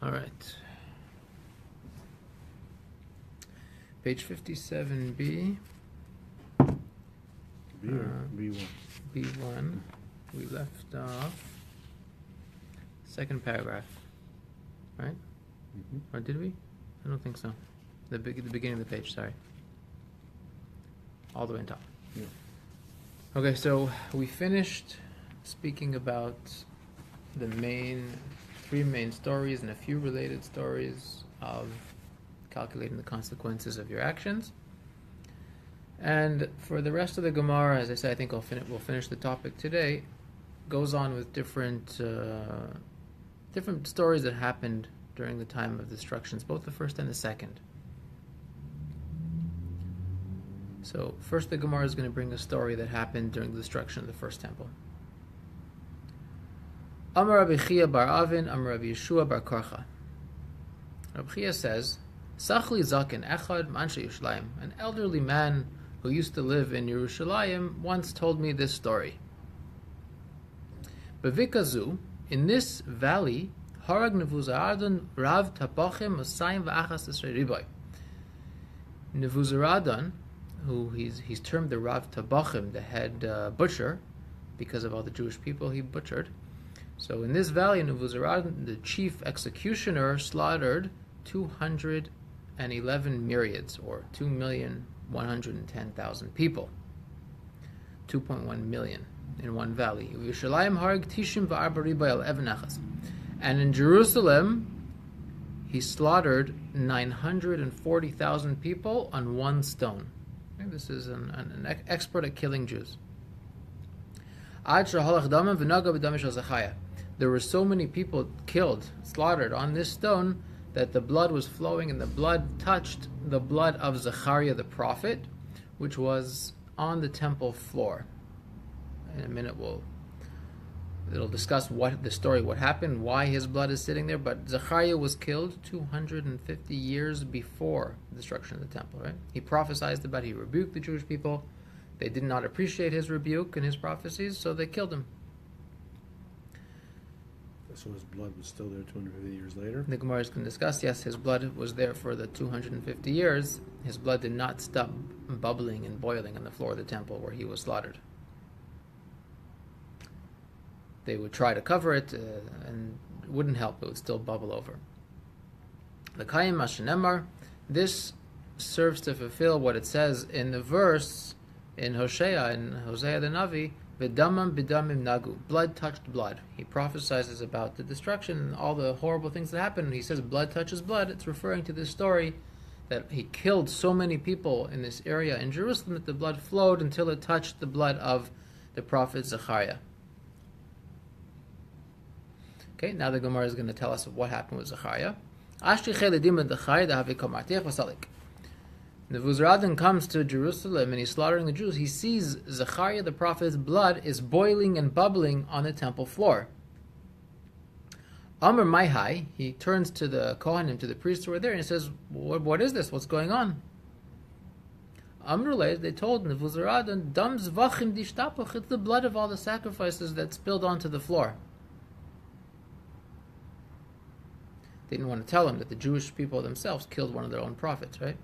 All right. Page 57B. B or B1? B1. We left off second paragraph, right? Mm-hmm. Or did we? I don't think so. The beginning of the page, sorry. All the way on top. Yeah. Okay, so we finished speaking about the three main stories and a few related stories of calculating the consequences of your actions. And for the rest of the Gemara, as I said, I think we'll finish the topic today. Goes on with different stories that happened during the time of the destructions, both the first and the second. So first the Gemara is going to bring a story that happened during the destruction of the first temple. Amar Rabbi Chia bar Avin, Amar Rabbi Yeshua bar Korcha. Rabbi Chia says, Sachli Zaken Echad Manshe Yerushalayim, an elderly man who used to live in Yerushalayim once told me this story. Bevikazu, in this valley, Harag Nevuzaradon Rav Tabachim Osayim V'achas Esrei Riboy. Nevuzaradon, who he's termed the Rav Tabachim, the head butcher, because of all the Jewish people he butchered. So in this valley, Nevuzaradon, the chief executioner, slaughtered 211 myriads, or 2,110,000 people. 2.1 million in one valley. And in Jerusalem, he slaughtered 940,000 people on one stone. Okay, this is an expert at killing Jews. There were so many people killed, slaughtered on this stone, that the blood was flowing, and the blood touched the blood of Zechariah the prophet, which was on the temple floor. In a minute it'll discuss what happened, why his blood is sitting there, but Zechariah was killed 250 years before the destruction of the temple, right? He prophesied about it, he rebuked the Jewish people. They did not appreciate his rebuke and his prophecies, so they killed him. So his blood was still there 250 years later? The Gemara is going to discuss, yes, his blood was there for the 250 years. His blood did not stop bubbling and boiling on the floor of the temple where he was slaughtered. They would try to cover it, and it wouldn't help. It would still bubble over. The Kayim Mashenemar, this serves to fulfill what it says in the verse in Hosea the Navi, V'damam b'damim nagu, blood touched blood. He prophesies about the destruction and all the horrible things that happen. And he says blood touches blood. It's referring to this story that he killed so many people in this area in Jerusalem that the blood flowed until it touched the blood of the prophet Zechariah. Okay, now the Gemara is going to tell us what happened with Zechariah. Nebuchadnezzar comes to Jerusalem and he's slaughtering the Jews. He sees Zechariah the prophet's blood is boiling and bubbling on the temple floor. Amr Maihai, he turns to the Kohanim, to the priests who were there, and he says, what is this? What's going on? Amrulay, they told Nebuchadnezzar, Dam zvachim dishtapach, it's the blood of all the sacrifices that spilled onto the floor. They didn't want to tell him that the Jewish people themselves killed one of their own prophets, right?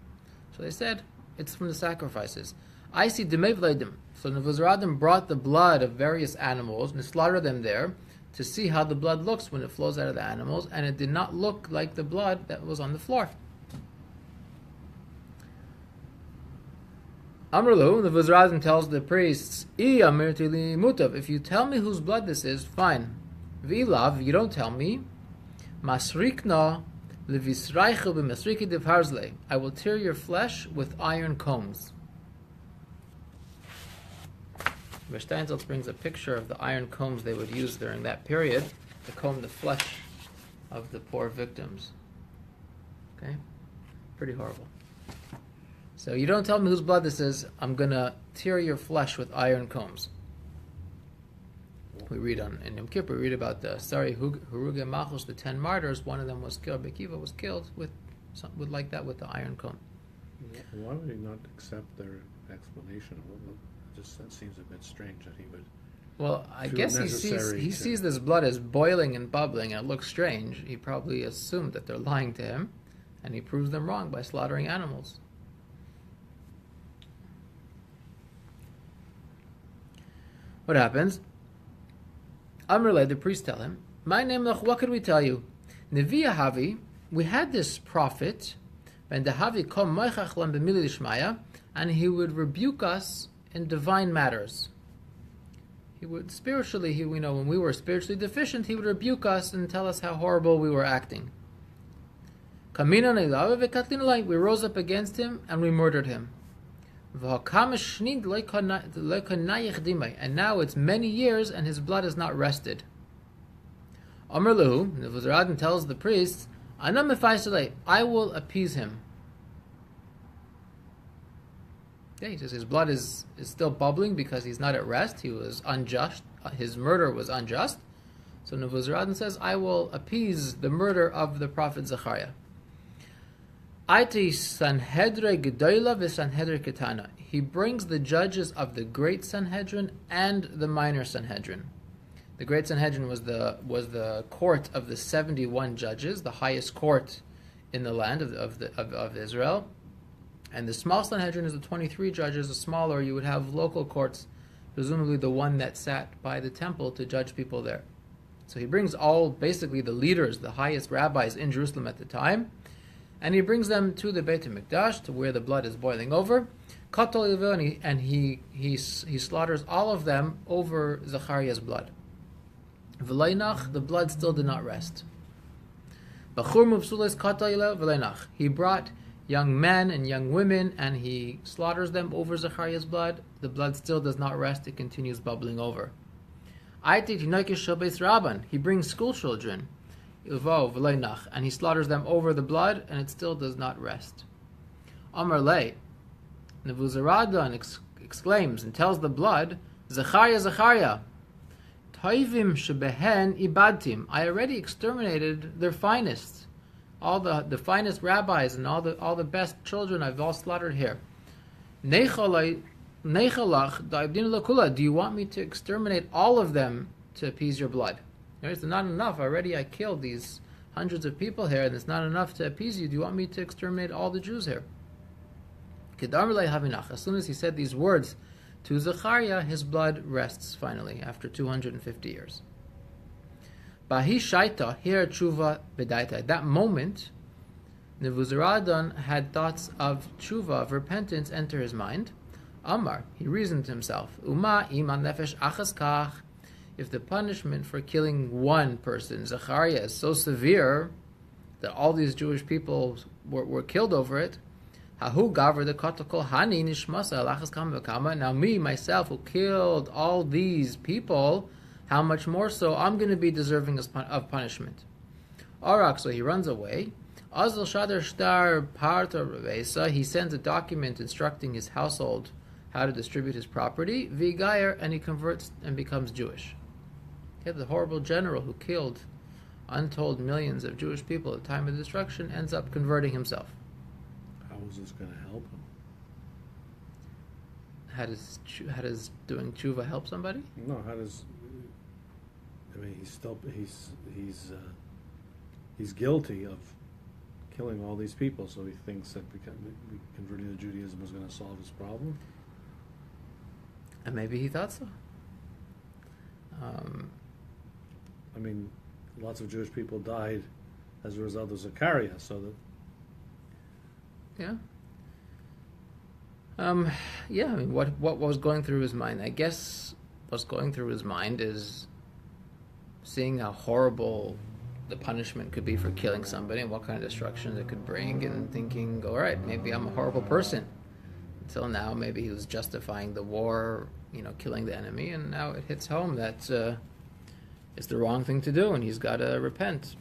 So they said, it's from the sacrifices. I see Demevledim. So Nebuchadnezzar brought the blood of various animals and slaughtered them there to see how the blood looks when it flows out of the animals, and it did not look like the blood that was on the floor. Amrlu, Nebuchadnezzar tells the priests, if you tell me whose blood this is, fine. V'ilav, you don't tell me. Masrikna levisraichu b'masriki devharzle. I will tear your flesh with iron combs. Steinsaltz brings a picture of the iron combs they would use during that period to comb the flesh of the poor victims. Okay? Pretty horrible. So you don't tell me whose blood this is, I'm going to tear your flesh with iron combs. We read in Yom Kippur, we read about the Sari Huruge Machos, the 10 martyrs. One of them was killed. Bekiva was killed with like that, with the iron comb. Why would he not accept their explanation? It just seems a bit strange that he would. Well, I feel guess necessary he to- sees this blood as boiling and bubbling, and it looks strange. He probably assumed that they're lying to him, and he proves them wrong by slaughtering animals. What happens? Amrle, the priest, tell him, "My name, what could we tell you? Neviah Havi, we had this prophet, and the Havi kom moichach lam b'mili lishmaya, and he would rebuke us in divine matters. He would spiritually, we know when we were spiritually deficient, he would rebuke us and tell us how horrible we were acting. Kamina neilav v'katlin alai, we rose up against him and we murdered him. And now it's many years and his blood is not rested. Amr Lahu, Nebuchadnezzar tells the priests, I will appease him. Yeah, he says his blood is still bubbling because he's not at rest. He was unjust. His murder was unjust. So Nebuchadnezzar says, I will appease the murder of the prophet Zechariah. He brings the judges of the great Sanhedrin and the minor Sanhedrin. The great Sanhedrin was the court of the 71 judges, the highest court in the land of Israel. And the small Sanhedrin is the 23 judges. The smaller, you would have local courts, presumably the one that sat by the temple to judge people there. So he brings basically the leaders, the highest rabbis in Jerusalem at the time, and he brings them to the Beit HaMikdash, to where the blood is boiling over. And he slaughters all of them over Zechariah's blood. V'leinach, the blood still did not rest. He brought young men and young women, and he slaughters them over Zechariah's blood. The blood still does not rest, it continues bubbling over. He brings school children, and he slaughters them over the blood, and it still does not rest. Amar Le, Nebuzaradan exclaims and tells the blood, Zechariah, Zechariah, Toivim shebehen ibadtim, I already exterminated their finest. All the finest rabbis and all the best children I've all slaughtered here. Nechalach da'ibdin lakula, do you want me to exterminate all of them to appease your blood? It's not enough. Already I killed these hundreds of people here, and it's not enough to appease you. Do you want me to exterminate all the Jews here? As soon as he said these words to Zechariah, his blood rests finally after 250 years. Bahi shaita, here tshuva bedaita. At that moment, Nebuzaradan had thoughts of tshuva, of repentance, enter his mind. Amar, he reasoned to himself, Uma iman nefesh achas kach. If the punishment for killing one person, Zechariah, is so severe that all these Jewish people were killed over it, Hahu gaver the kotakol hani nishmasa alachas kama v'kama. Now me, myself, who killed all these people, how much more so I'm going to be deserving of punishment. Arak, so he runs away. Azal shadar shtar parta revesa. He sends a document instructing his household how to distribute his property. Vigayer, and he converts and becomes Jewish. The horrible general who killed untold millions of Jewish people at the time of the destruction ends up converting himself. How is this going to help him? How does doing tshuva help somebody? No, how does? I mean, he's guilty of killing all these people, so he thinks that converting to Judaism is going to solve his problem. And maybe he thought so. I mean, lots of Jewish people died as a result of Zechariah, so that. Yeah. Yeah, I mean, what was going through his mind? I guess what's going through his mind is seeing how horrible the punishment could be for killing somebody and what kind of destruction it could bring, and thinking, all right, maybe I'm a horrible person. Until now, maybe he was justifying the war, killing the enemy, and now it hits home that it's the wrong thing to do, and he's got to repent.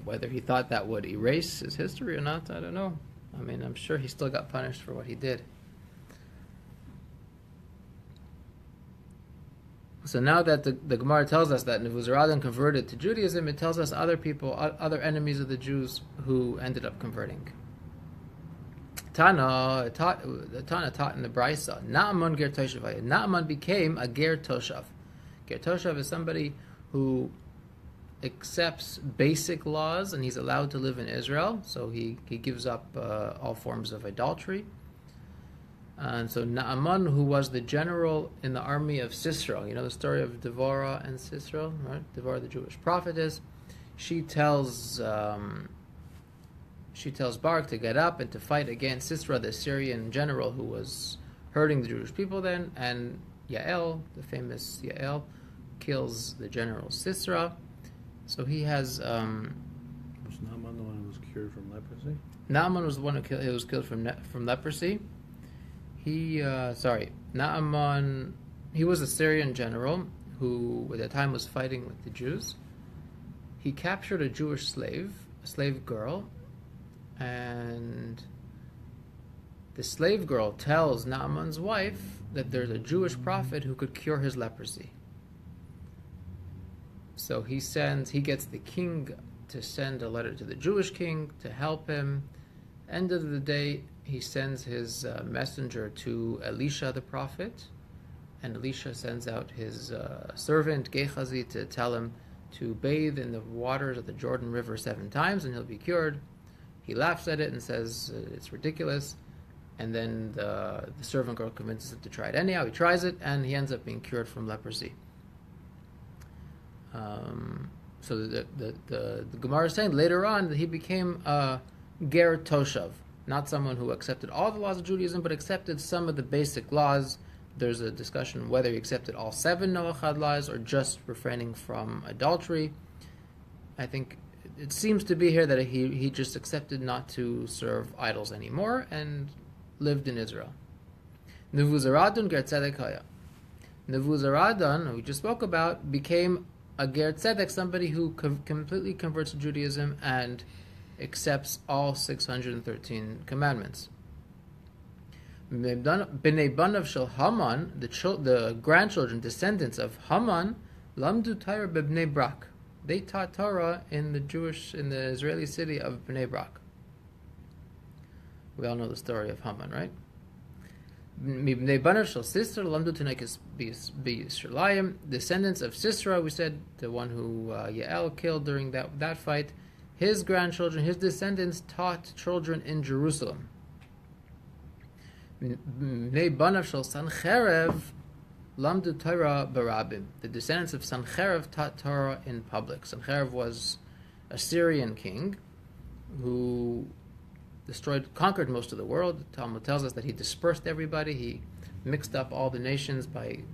Whether he thought that would erase his history or not, I don't know. I mean, I'm sure he still got punished for what he did. So now that the Gemara tells us that Nebuzaradan converted to Judaism, it tells us other people, other enemies of the Jews who ended up converting. Tana taught in the Brisa, Naaman ger toshav. Naaman became a ger toshav. Ger Toshav is somebody who accepts basic laws and he's allowed to live in Israel, so he gives up all forms of idolatry. And so Naaman, who was the general in the army of Sisera, you know the story of Devorah and Sisera, right? Devorah, the Jewish prophetess, she tells Barak to get up and to fight against Sisera, the Syrian general who was hurting the Jewish people then, and Yael, the famous Yael, kills the general Sisera. So he has... Was Naaman the one who was cured from leprosy? Naaman was the one who was killed from leprosy. Naaman, he was a Syrian general who at the time was fighting with the Jews. He captured a Jewish slave girl, and the slave girl tells Naaman's wife that there's a Jewish prophet who could cure his leprosy. So he gets the king to send a letter to the Jewish king to help him. End of the day, he sends his messenger to Elisha the prophet, and Elisha sends out his servant Gehazi to tell him to bathe in the waters of the Jordan River 7 times and he'll be cured. He laughs at it and says it's ridiculous, and then the servant girl convinces him to try it anyhow. He tries it and he ends up being cured from leprosy. So the Gemara is saying later on that he became a Ger Toshav, not someone who accepted all the laws of Judaism, but accepted some of the basic laws. There's a discussion whether he accepted all 7 Noachad laws or just refraining from adultery. I think it seems to be here that he just accepted not to serve idols anymore and lived in Israel. Nevuzaradon Ger Tzedek Haya. Nevuzaradon, who we just spoke about, became a Ger Tzedek, somebody who completely converts to Judaism and accepts all 613 commandments. Bnei Banav Shel Haman, the grandchildren, descendants of Haman, Lamdu Torah b'Bnei Brak. They taught Torah in the Israeli city of Bnei Brak. We all know the story of Haman, right? Bnei Banav Shel Sisera Lamdu Tanekis b'Yisraelim. Descendants of Sisera, we said, the one who Yael killed during that fight. His grandchildren, his descendants, taught children in Jerusalem. Bnei Banav Shel Sancherev Lamdu Torah Barabim. The descendants of Sancherev taught Torah in public. Sancherev was a Syrian king who conquered most of the world. The Talmud tells us that he dispersed everybody. He mixed up all the nations by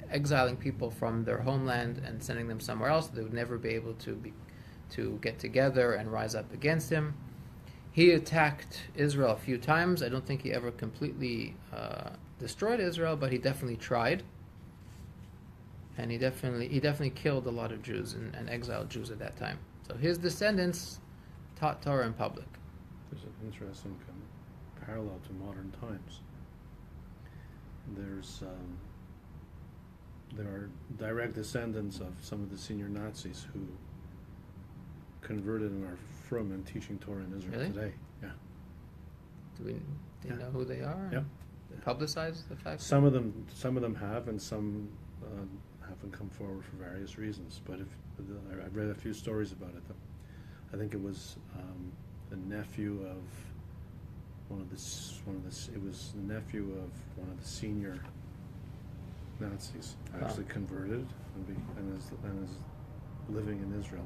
exiling people from their homeland and sending them somewhere else. They would never be able to get together and rise up against him. He attacked Israel a few times. I don't think he ever completely destroyed Israel, but he definitely tried. And he definitely killed a lot of Jews and exiled Jews at that time. So his descendants taught Torah in public. There's an interesting parallel to modern times. There are direct descendants of some of the senior Nazis who converted and are from and teaching Torah in Israel today. Yeah. Do you know who they are? Yeah. Publicize the fact? Some of them have, and some haven't come forward for various reasons. But I've read a few stories about it. I think it was the nephew of it was the nephew of one of the senior Nazis actually converted and is living in Israel.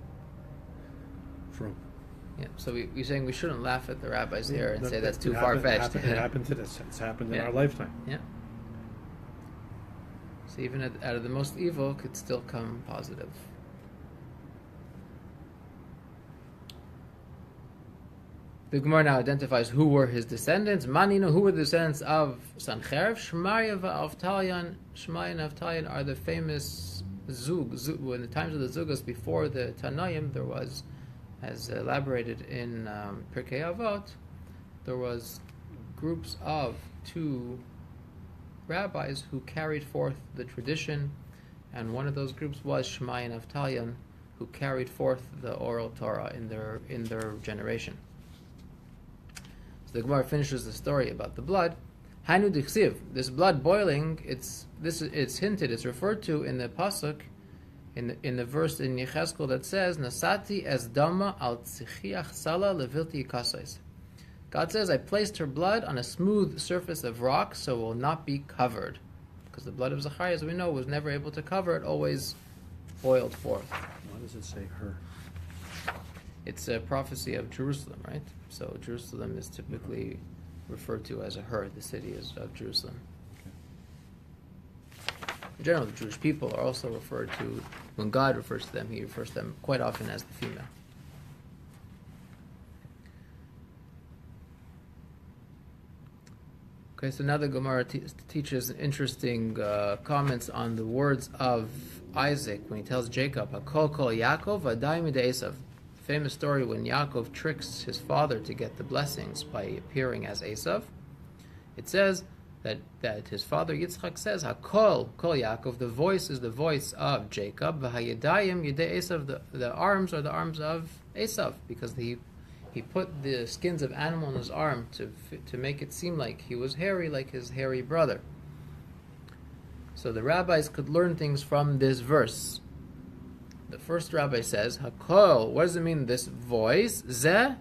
Yeah, so we're saying we shouldn't laugh at the rabbis here and say that's too far-fetched. It happened to us. It's happened in our lifetime. Yeah. So even out of the most evil could still come positive. The Gemara now identifies who were his descendants. Manino, who were the descendants of Sancherev? Shmaya v'Avtalion. Shmaya and Avtalion are the famous Zug. In the times of the Zugas, before the Tanaim, there was, as elaborated in Pirkei Avot, there was groups of 2 rabbis who carried forth the tradition, and one of those groups was Shmaya and Avtalion, who carried forth the oral Torah in their generation. So the Gemara finishes the story about the blood. Hainu dichsiv, this blood boiling, it's hinted, it's referred to in the pasuk in the verse in Yechezkel that says, Nasati es dama al tzichiach sala levilti kasais. God says, I placed her blood on a smooth surface of rock, so it will not be covered. Because the blood of Zachariah, as we know, was never able to cover it, always boiled forth. Why does it say her? It's a prophecy of Jerusalem, right? So Jerusalem is typically referred to as a her, the city is of Jerusalem. In general, the Jewish people are also referred to, when God refers to them, he refers to them quite often as the female. Okay, so now the Gemara teaches interesting comments on the words of Isaac when he tells Jacob, Hakol kol Yaakov adai midei Esav. Famous story when Yaakov tricks his father to get the blessings by appearing as Esav. It says that his father Yitzchak says, Hakol kol Yaakov, the voice is the voice of Jacob, v'hayadayim yedei Esav, the arms are the arms of Esav, because he put the skins of animal on his arm to make it seem like he was hairy, like his hairy brother. So the rabbis could learn things from this verse. The first rabbi says, Hakol, what does it mean, this voice? Zeh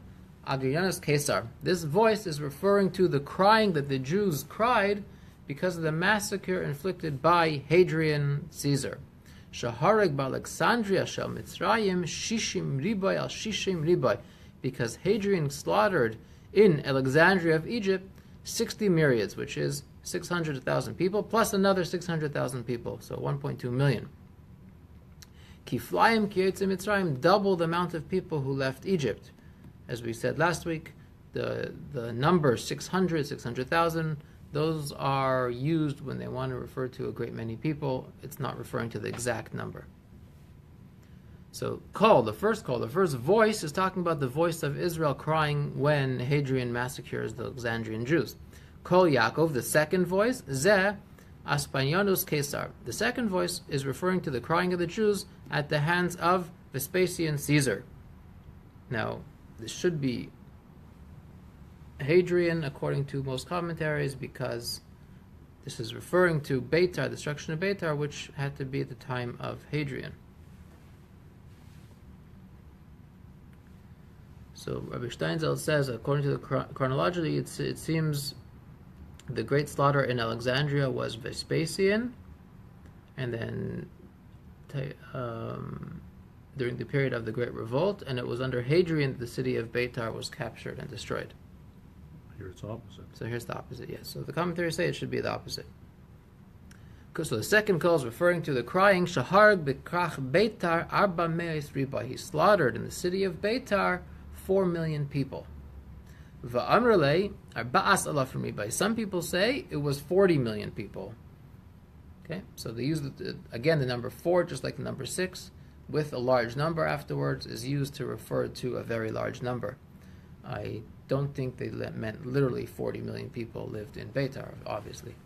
Adrianus Kesar. This voice is referring to the crying that the Jews cried because of the massacre inflicted by Hadrian Caesar. Shahareg b'Alexandria shel Mitzrayim shishim riboy al shishim riboy. Because Hadrian slaughtered in Alexandria of Egypt 60 myriads, which is 600,000 people, plus another 600,000 people, so 1.2 million. Kiflayim kiyetze Mitzrayim, double the amount of people who left Egypt. As we said last week, the number 600,000, those are used when they want to refer to a great many people. It's not referring to the exact number. So the first voice is talking about the voice of Israel crying when Hadrian massacres the Alexandrian Jews. Kol Yaakov, the second voice, Zeh Aspanyanus Caesar. The second voice is referring to the crying of the Jews at the hands of Vespasian Caesar. Now, this should be Hadrian, according to most commentaries, because this is referring to Beitar, the destruction of Beitar, which had to be at the time of Hadrian. So Rabbi Steinzelt says, according to the chronologically, it seems the great slaughter in Alexandria was Vespasian, and then during the period of the Great Revolt, and it was under Hadrian that the city of Beitar was captured and destroyed. Here it's opposite. So here's the opposite, yes. So the commentaries say it should be the opposite. So the second call is referring to the crying, Shaharg bekrach Beitar arba me'is riba. He slaughtered in the city of Beitar 4 million people. Va'amrele arba'as alafim riba. Some people say it was 40 million people. Okay, so they use again the number 4, just like the number 6, with a large number afterwards, is used to refer to a very large number. I don't think they meant literally 40 million people lived in Beitar, obviously.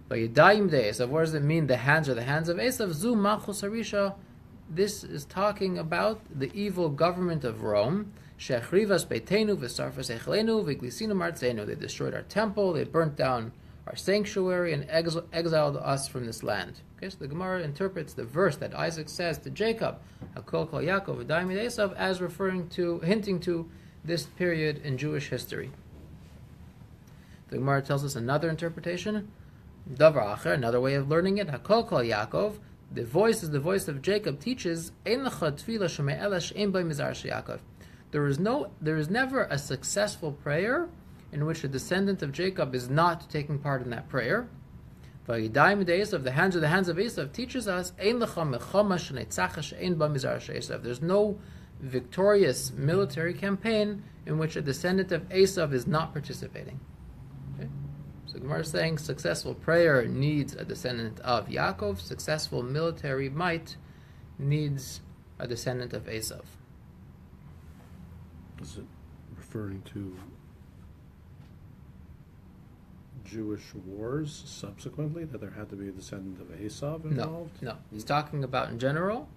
But Yadayim de Esav, what does it mean? The hands are the hands of Esav. Zu Malchus Harisha. This is talking about the evil government of Rome. Shechrivas Beitenu v'sarfas echelenu v'glisinu martzenu. They destroyed our temple. They burnt down our sanctuary and exiled us from this land. Okay, so the Gemara interprets the verse that Isaac says to Jacob, Hakol kol Yaakov v'dayim Esav, as hinting to this period in Jewish history. The Gemara tells us another interpretation. Davar acher, another way of learning it. Hakol kol Yaakov, the voice is the voice of Jacob, teaches Ein lecha tefila shomei ela she'ein bo mizar she'Yaakov. There is never a successful prayer in which a descendant of Jacob is not taking part in that prayer. Vayidayim de Esav, the hands of Esav, teaches us Ein lecha mechama sheneitzacha she'ein bo mizar she'Esav. There's no victorious military campaign in which a descendant of Esav is not participating. Okay? So Gemara is saying successful prayer needs a descendant of Yaakov, successful military might needs a descendant of Esav. Is it referring to Jewish wars subsequently, that there had to be a descendant of Esav involved? No. He's talking about in general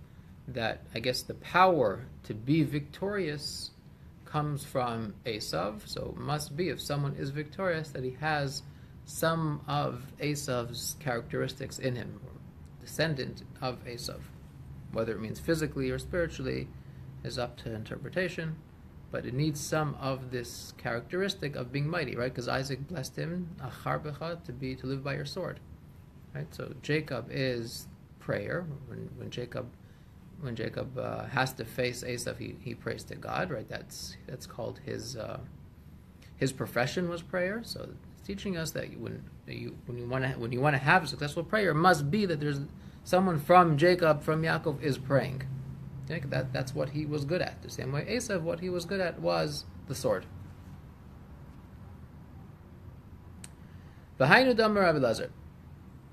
that I guess the power to be victorious comes from Esav. So it must be, if someone is victorious, that he has some of Esav's characteristics in him, or descendant of Esav. Whether it means physically or spiritually is up to interpretation, but it needs some of this characteristic of being mighty, right? Because Isaac blessed him, achar becha, to live by your sword, right? So Jacob is prayer. When Jacob has to face Esav, he prays to God, right? That's called his profession was prayer. So it's teaching us that when you want to have a successful prayer, it must be that there's someone from Jacob, from Yaakov, is praying. Okay? That's what he was good at. The same way Esav, what he was good at was the sword. V'hainu damar Rabbi Elazar.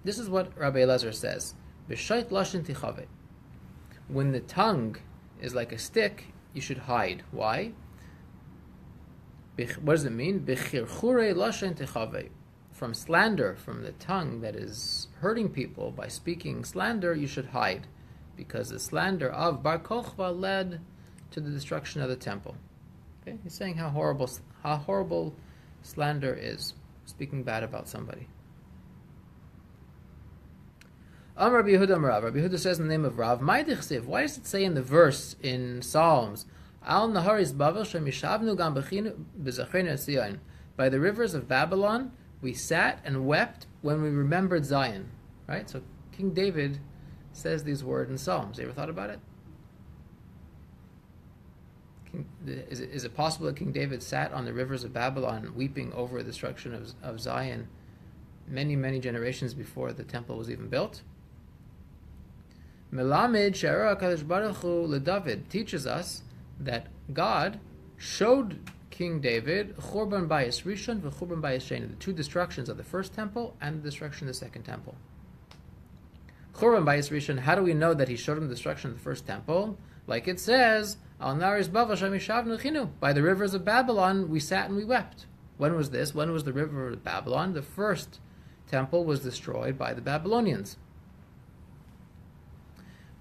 This is what Rabbi Elazar says. B'shait lashon tichave. When the tongue is like a stick, you should hide. Why? What does it mean? B'chirchure lashon tichave. From slander, from the tongue that is hurting people by speaking slander, you should hide, because the slander of Bar Kochba led to the destruction of the temple. Okay? He's saying how horrible slander is, speaking bad about somebody. Rabbi Yehuda says in the name of Rav, why does it say in the verse in Psalms, Al Naharis Bavel Shem Yishavnu Gam B'Zachrenu Tzion, by the rivers of Babylon we sat and wept when we remembered Zion. Right? So King David says these words in Psalms. You ever thought about it? Is it possible that King David sat on the rivers of Babylon weeping over the destruction of Zion many, many generations before the temple was even built? Melamed She'ara HaKadosh Baruch Hu LeDavid teaches us that God showed King David Churban Bayis Rishon v'Churban Bayis Sheni, the two destructions of the first temple and the destruction of the second temple. Churban Bayis Rishon, how do we know that he showed him the destruction of the first temple? Like it says, Al Naris Bavel Shem Yishavnu Chinu, by the rivers of Babylon we sat and we wept. When was this? When was the river of Babylon? The first temple was destroyed by the Babylonians.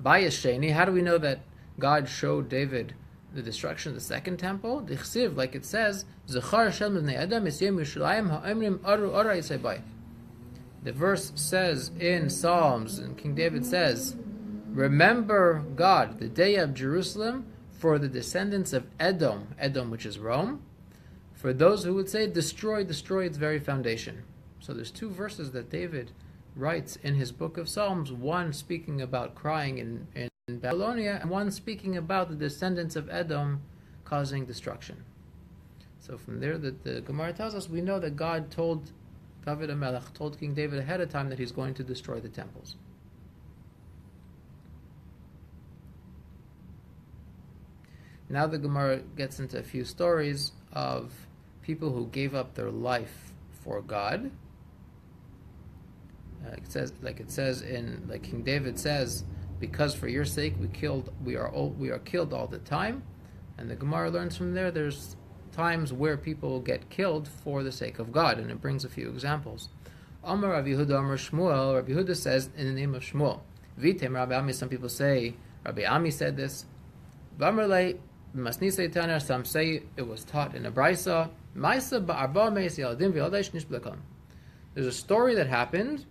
Bayis Sheni, how do we know that God showed David the destruction of the second temple? Dichsiv, like it says, Zechar Hashem B'nei Adam Yisyem Yerushalayim Ha'omrim Aru Ora Yisei Bay. The verse says in Psalms, and King David says, remember God, the day of Jerusalem, for the descendants of Edom, which is Rome, for those who would say, destroy its very foundation. So there's two verses that David writes in his book of Psalms, one speaking about crying in Babylonia, and one speaking about the descendants of Edom causing destruction. So from there, the Gemara tells us, we know that God told David HaMelech, told King David ahead of time that he's going to destroy the temples. Now the Gemara gets into a few stories of people who gave up their life for God. Like King David says, because for your sake we are killed all the time, and the Gemara learns from there. There's times where people get killed for the sake of God, and it brings a few examples. Amar Rabbi Yehuda, Amar Shmuel. Rabbi Yehuda says in the name of Shmuel. Vitem Rabbi Ami. Some people say Rabbi Ami said this. V'amarlei Masnisei Taner. Some say it was taught in a brisa. Ma'isa ba'arba meis yaladim v'yaldesh nishblekam. There's a story that happened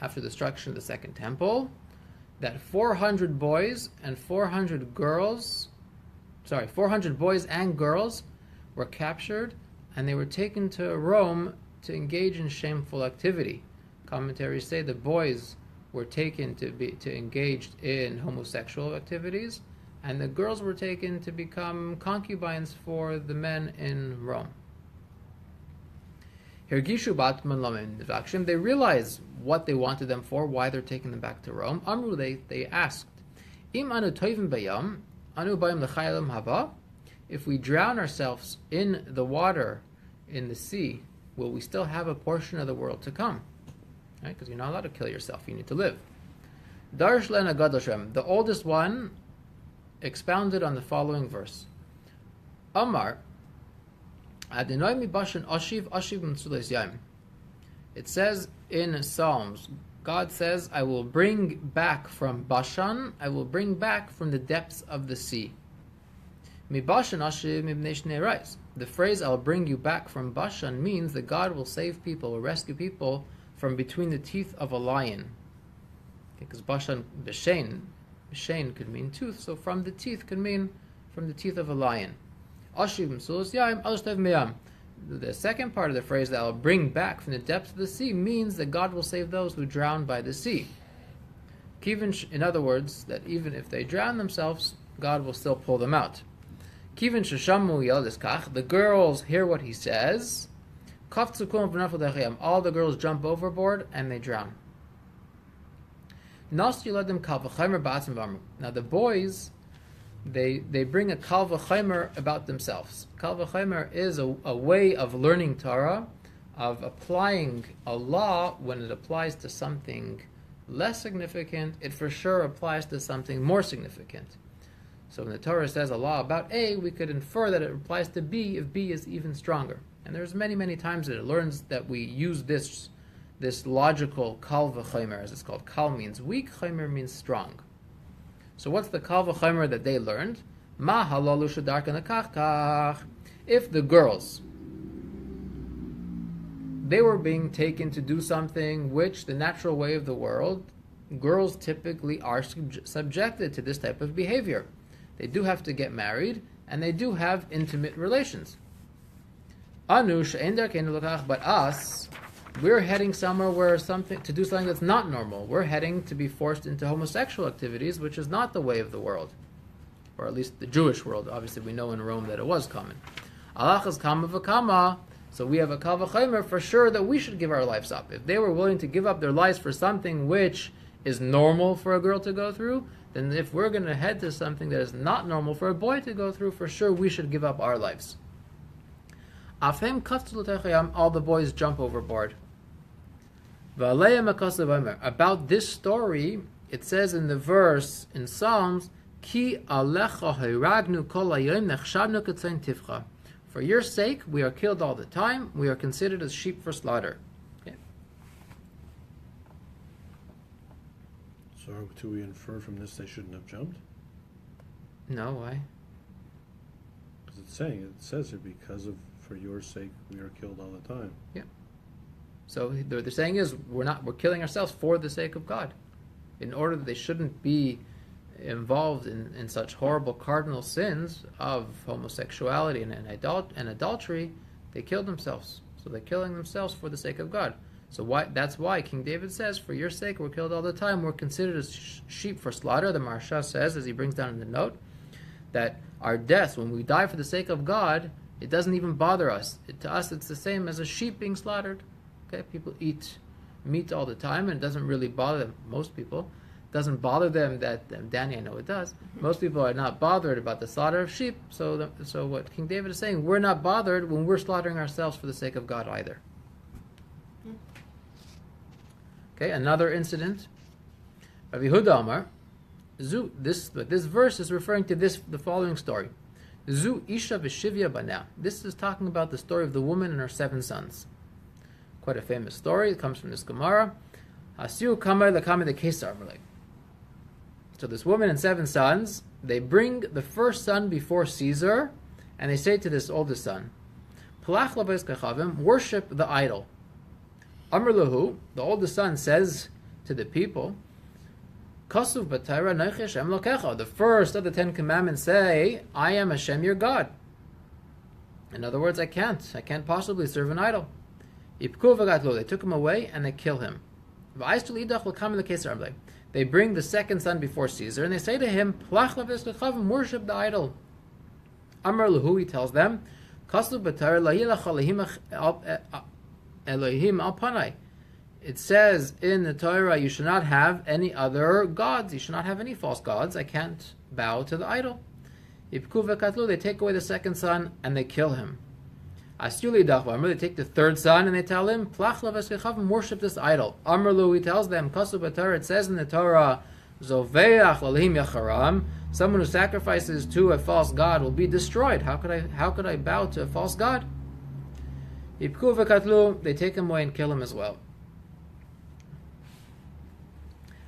after the destruction of the second temple, that 400 boys and 400 girls were captured, and they were taken to Rome to engage in shameful activity. Commentaries say the boys were taken to engage in homosexual activities, and the girls were taken to become concubines for the men in Rome. Hirgishu batman lamen. They realized what they wanted them for, why they're taking them back to Rome. Amru, they asked, Im anu toivim bayam, anu bayam l'chayalim haba. If we drown ourselves in the water, in the sea, will we still have a portion of the world to come? Right? Because you're not allowed to kill yourself, you need to live. Darsh lena gadoshem. The oldest one expounded on the following verse. Amar, Adonai mi bashan ashiv m'tzules yayim. It says in Psalms, God says, I will bring back from Bashan, I will bring back from the depths of the sea. Mi bashan ashiv mibnei shnei rais. The phrase, I'll bring you back from Bashan, means that God will save people, will rescue people from between the teeth of a lion. Because Bashan, Bashan, Shane could mean tooth, so from the teeth could mean from the teeth of a lion. Ashiv Msulas Yaim, Alstev Meyam. The second part of the phrase that I'll bring back from the depths of the sea means that God will save those who drown by the sea. In other words, that even if they drown themselves, God will still pull them out. Kivin Sheshamu Yeldiskach, the girls hear what he says. All the girls jump overboard and they drown. Now the boys, they bring a kal v'chomer about themselves. Kal v'chomer is a way of learning Torah, of applying a law when it applies to something less significant. It for sure applies to something more significant. So when the Torah says a law about A, we could infer that it applies to B if B is even stronger. And there's many, many times that it learns that we use this logical kal v'chomer, as it's called. Kal means weak, chomer means strong. So what's the kal v'chomer that they learned? Ma halalu shadarkan akach. If the girls, they were being taken to do something which the natural way of the world, girls typically are subjected to this type of behavior. They do have to get married, and they do have intimate relations. But us, we're heading somewhere where to do something that's not normal. We're heading to be forced into homosexual activities, which is not the way of the world, or at least the Jewish world. Obviously, we know in Rome that it was common. Alachas kama v'kama. So we have a kal v'chomer for sure that we should give our lives up. If they were willing to give up their lives for something which is normal for a girl to go through, then if we're going to head to something that is not normal for a boy to go through, for sure we should give up our lives. All the boys jump overboard. About this story, it says in the verse in Psalms, Ki alecha hayragnu kol hayom nechshavnu ketzayin tifcha. For your sake, we are killed all the time. We are considered as sheep for slaughter. Okay. So do we infer from this they shouldn't have jumped? No, why? Because it says here, for your sake, we are killed all the time. Yeah. So what they're saying is we're killing ourselves for the sake of God. In order that they shouldn't be involved in such horrible cardinal sins of homosexuality and adultery, they killed themselves. So they're killing themselves for the sake of God. So that's why King David says, for your sake we're killed all the time. We're considered as sheep for slaughter. The Maharsha says, as he brings down in the note, that our deaths, when we die for the sake of God, it doesn't even bother us. To us it's the same as a sheep being slaughtered. Okay, people eat meat all the time and it doesn't really bother them. Most people. It doesn't bother them that, Danny, I know it does. Most people are not bothered about the slaughter of sheep. So what King David is saying, we're not bothered when we're slaughtering ourselves for the sake of God either. Okay, another incident. Rabbi Yehuda Amar, this verse is referring to the following story. Zu Isha v'shivya bana. This is talking about the story of the woman and her 7 sons. Quite a famous story. It comes from this Gemara. Asiu kamar lekame the Kesar. So this woman and 7 sons, they bring the first son before Caesar, and they say to this oldest son, Palach labeis kachavim, worship the idol. Amr lahu, the oldest son says to the people, Kasuv b'Torah noichi Hashem lokecha. The first of the 10 commandments say, I am Hashem your God. In other words, I can't possibly serve an idol. Ipku v'gatlu, they took him away and they kill him. They bring the second son before Caesar and they say to him, worship the idol. Amar lahu, he tells them, it says in the Torah, you should not have any other gods, you should not have any false gods, I can't bow to the idol. They take away the second son and they kill him. They take the third son and they tell him, worship this idol. Amrlu, he tells them, it says in the Torah, someone who sacrifices to a false god will be destroyed. How could I bow to a false god? They take him away and kill him as well.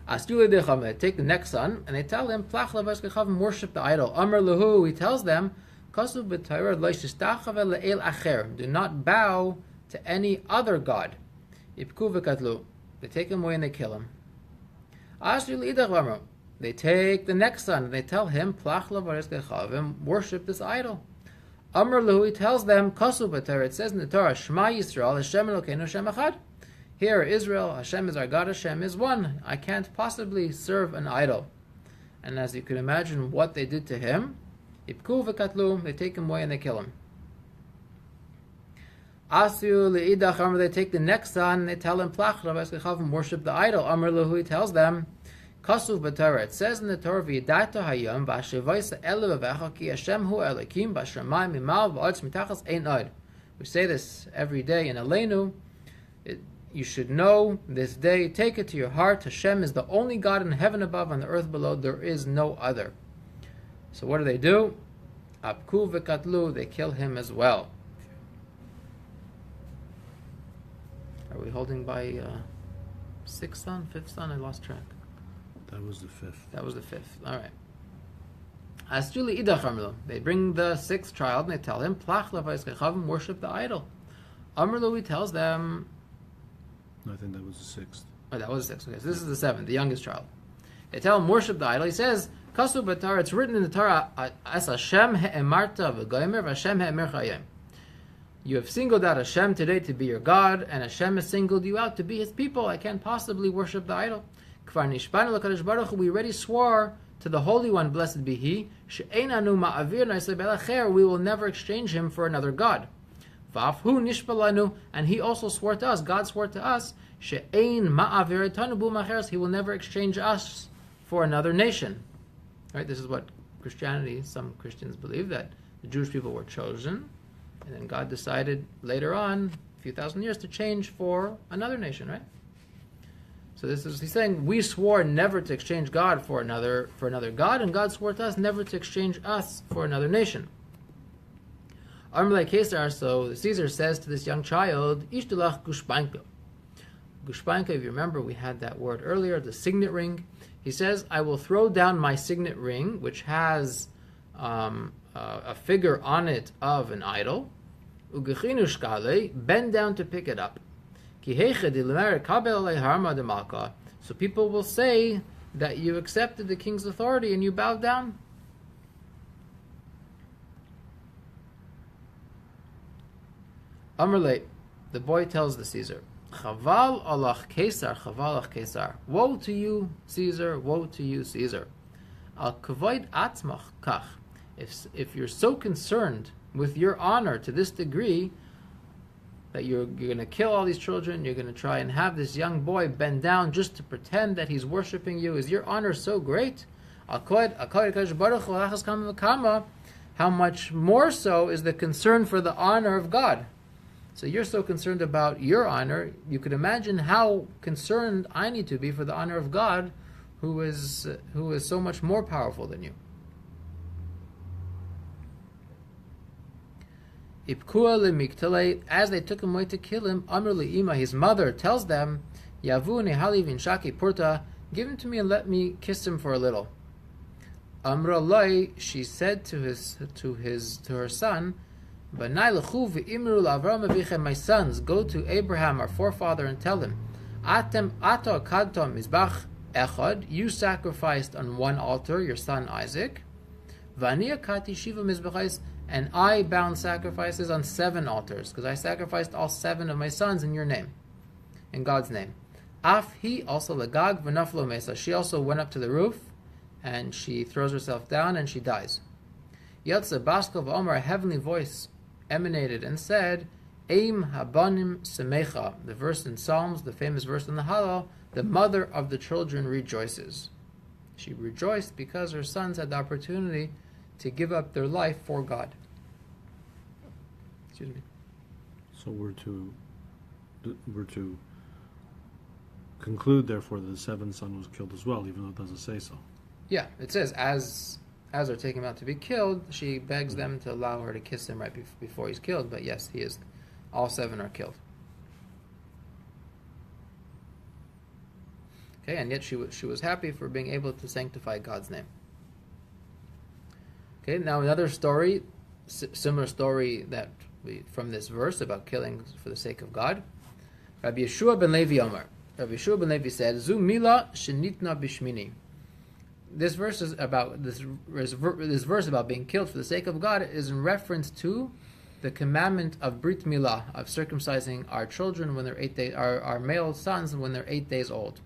They take the next son and they tell him, worship the idol. Amrlu, he tells them, do not bow to any other god. They take him away and they kill him. they take the next son and they tell him, Plach lavaris gechavim, worship this idol. Amr Lahu, he tells them, Kasu b'Torah, it says in the Torah, Shema Yisrael, Hashem Elokeinu, Hashem Echad. Here, Israel, Hashem is our God, Hashem is one. I can't possibly serve an idol. And as you can imagine what they did to him, Ipku v'katlu, they take him away and they kill him. Asyu le'idach, Amr, they take the next son and they tell him, Plach lavaris gechavim, worship the idol. Amr Lahu, he tells them, Kasuv b'Torah. It says in the Torah, "V'yidato hayom v'ashevoisa elu v'vecha ki Hashem hu Elokim b'shamayim mimal v'aretz mitachas ein od." We say this every day in Aleinu. You should know this day. Take it to your heart. Hashem is the only God in heaven above and the earth below. There is no other. So what do? Apku v'katlu. They kill him as well. Are we holding by sixth son, fifth son? I lost track. That was the fifth. All right. Asjuli idach Amrlu. They bring the sixth child and they tell him, Plach lavaris gechavim, worship the idol. Amrlu, he tells them. No, I think that was the sixth. Oh, that was the sixth. Okay, so this is the seventh, the youngest child. They tell him, worship the idol. He says, Kasu b'Torah, it's written in the Torah, As Hashem he'emarta v'goymer v'Hashem he'emer chayim. You have singled out Hashem today to be your God, and Hashem has singled you out to be His people. I can't possibly worship the idol. We already swore to the Holy One, blessed be He, we will never exchange Him for another God. And He also swore to us, God swore to us, He will never exchange us for another nation. Right? This is what Christianity, some Christians believe, that the Jewish people were chosen, and then God decided later on, a few thousand years, to change for another nation, right? So he's saying, we swore never to exchange God for another God, and God swore to us never to exchange us for another nation. Amrlei Kesar, so the Caesar says to this young child, Ishdulach gushpanka. Gushpanka, if you remember, we had that word earlier, the signet ring. He says, I will throw down my signet ring, which has a figure on it of an idol. Bend down to pick it up. So people will say that you accepted the king's authority and you bowed down. Amrlei, the boy tells the Caesar, Chaval alach Kesar, chaval alach Kesar. Woe to you, Caesar, woe to you, Caesar. Al kavoid atzmach kach. If you're so concerned with your honor to this degree, that you're going to kill all these children, you're going to try and have this young boy bend down just to pretend that he's worshiping you. Is your honor so great? How much more so is the concern for the honor of God? So you're so concerned about your honor, you could imagine how concerned I need to be for the honor of God, who is so much more powerful than you. As they took him away to kill him, Amr Ima, his mother, tells them, Yavu nehali vinshaki purta, give him to me and let me kiss him for a little. Amr Loi, she said to her son, Banai lechu v'imru l'Avram avichem, my sons, go to Abraham, our forefather, and tell him, Atem ato kadtom mizbach echad, you sacrificed on one altar your son Isaac, v'ani akati shiva mizbachais, and I bound sacrifices on 7 altars, because I sacrificed all 7 of my sons in your name, in God's name. Af he also lagag v'naflo mesa. She also went up to the roof, and she throws herself down, and she dies. Yatsa baskov Omar, a heavenly voice emanated and said, Eim habanim semecha, the verse in Psalms, the famous verse in the Hallel, the mother of the children rejoices. She rejoiced because her sons had the opportunity to give up their life for God. Excuse me. So we're to conclude, therefore, that the 7th son was killed as well, even though it doesn't say so. Yeah, it says, as they're taking him out to be killed, she begs them to allow her to kiss him right before he's killed. But yes, all 7 are killed. Okay, and yet she was happy for being able to sanctify God's name. Okay, now another story, similar story from this verse about killing for the sake of God. Rabbi Yeshua ben Levi Omer. Rabbi Yeshua ben Levi said, Zu mila shenitna bishmini. this verse is about this verse about being killed for the sake of God is in reference to the commandment of Brit Milah, of circumcising our children when they're 8 days, our male sons when they're 8 days old.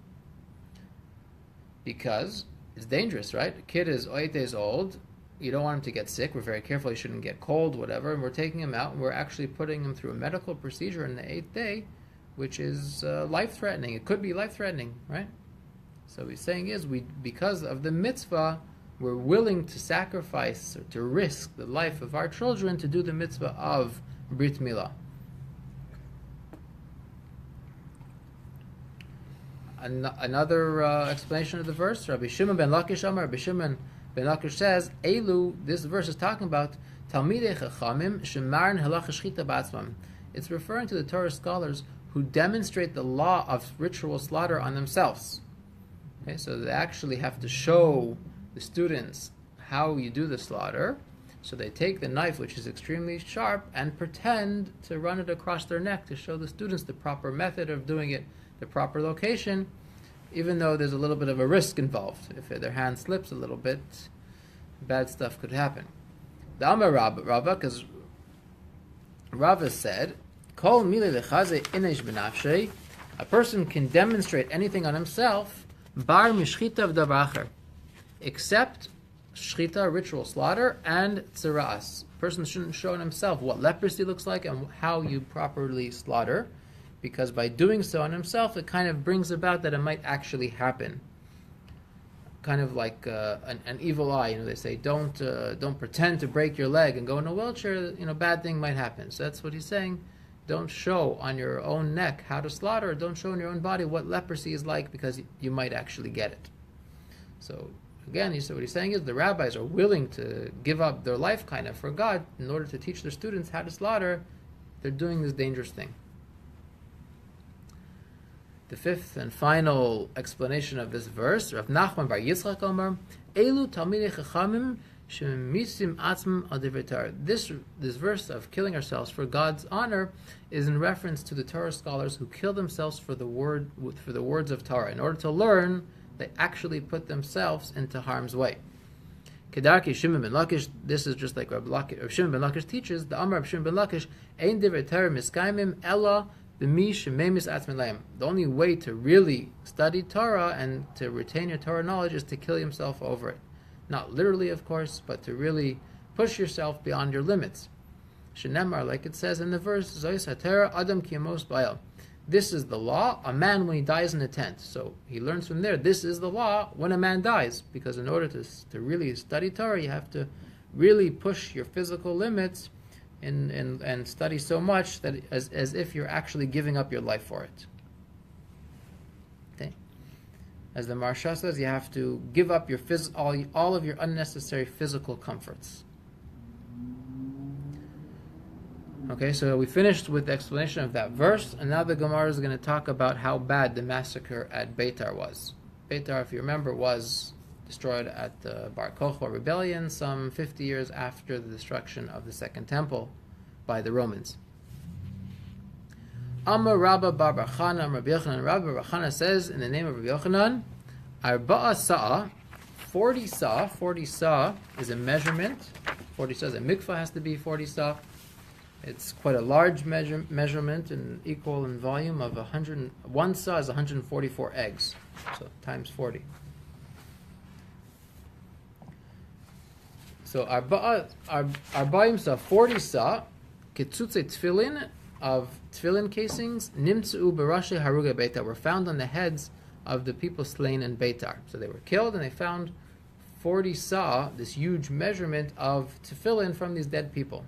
Because it's dangerous, right? A kid is 8 days old. You don't want him to get sick. We're very careful. He shouldn't get cold, whatever. And we're taking him out, and we're actually putting him through a medical procedure in the 8th day, which is life-threatening. It could be life-threatening, right? So what he's saying is, because of the mitzvah, we're willing to sacrifice or to risk the life of our children to do the mitzvah of Brit Milah. Another explanation of the verse, Rabbi Shimon ben Lakish Amar, Rabbi Shimon ben Lakish says, Elu, this verse is talking about Talmidei Chachamim Shemarin Halach Shchita B'atzmam. It's referring to the Torah scholars who demonstrate the law of ritual slaughter on themselves. Okay, so they actually have to show the students how you do the slaughter. So they take the knife, which is extremely sharp, and pretend to run it across their neck to show the students the proper method of doing it, the proper location, even though there's a little bit of a risk involved. If their hand slips a little bit, bad stuff could happen. The Amar Rava, because Rava said, Kol mile lechaze inesh benafshei, a person can demonstrate anything on himself, bar mishchita v'davacher, except shchita, ritual slaughter, and tzira'as. A person shouldn't show on himself what leprosy looks like and how you properly slaughter, because by doing so on himself, it kind of brings about that it might actually happen. Kind of like an evil eye. They say, don't pretend to break your leg and go in a wheelchair. Bad thing might happen. So that's what he's saying. Don't show on your own neck how to slaughter. Don't show on your own body what leprosy is like, because you might actually get it. So again, what he's saying is the rabbis are willing to give up their life kind of for God in order to teach their students how to slaughter. They're doing this dangerous thing. The fifth and final explanation of this verse, Rav Nachman bar Yitzchak Omer, Elu Talmidei Chachamim shemisim atzmim al divrei Torah. This verse of killing ourselves for God's honor is in reference to the Torah scholars who kill themselves for the words of Torah. In order to learn, they actually put themselves into harm's way. Kedarki Shimon ben Lakish, this is just like Rav Shimon ben Lakish teaches, the Amar Rav Shimon ben Lakish, Ein divrei Torah miskaimim ella the only way to really study Torah and to retain your Torah knowledge is to kill yourself over it. Not literally, of course, but to really push yourself beyond your limits. Shenemar, like it says in the verse, Zois hatera adam kiyamos bayal. This is the law, a man when he dies in a tent. So he learns from there, this is the law when a man dies. Because in order to really study Torah, you have to really push your physical limits and study so much that as if you're actually giving up your life for it. Okay, as the Maharsha says, you have to give up your all of your unnecessary physical comforts. Okay, so we finished with the explanation of that verse, and now the Gemara is going to talk about how bad the massacre at Beitar was. Beitar, if you remember, was destroyed at the Bar Kokhba rebellion some 50 years after the destruction of the Second Temple by the Romans. Amar Rabba Bar Bachana, Rabbi Yochanan. Rabbi Bachana says in the name of Rabbi Yochanan, Arba'a Sa'a, 40 sa. 40 sa is a measurement. 40 sa is a mikvah, has to be 40 sa. It's quite a large measurement and equal in volume of 100. One sa is 144 eggs, so times 40. So arba'im sa, 40 sa, ketzutze tefillin, of tefillin casings, nimtzu b'rashi haruga Beitar, were found on the heads of the people slain in Beitar. So they were killed, and they found 40 sa, this huge measurement of tefillin from these dead people.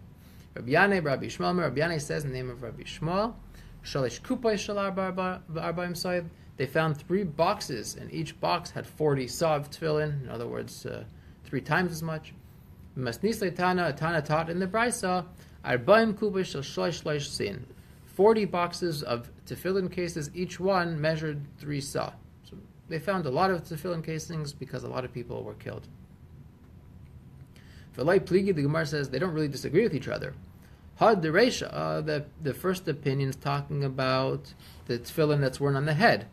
Rabbi Yanai, Rabbi Shmuel, Rabbi Yanai says in the name of Rabbi Shmuel, shalish kupay shalar arba'im sa, they found 3 boxes, and each box had 40 sa of tefillin, in other words, 3 times as much. Masnisle Tana, Tana taught in the Brisa, Arbaim Kubay Shal Shlosh Shlosh Sin. 40 boxes of tefillin cases, each one measured 3 sa. So they found a lot of tefillin casings because a lot of people were killed. V'lai Pligi, the Gemara says they don't really disagree with each other. Had the Reisha, the first opinion is talking about the tefillin that's worn on the head.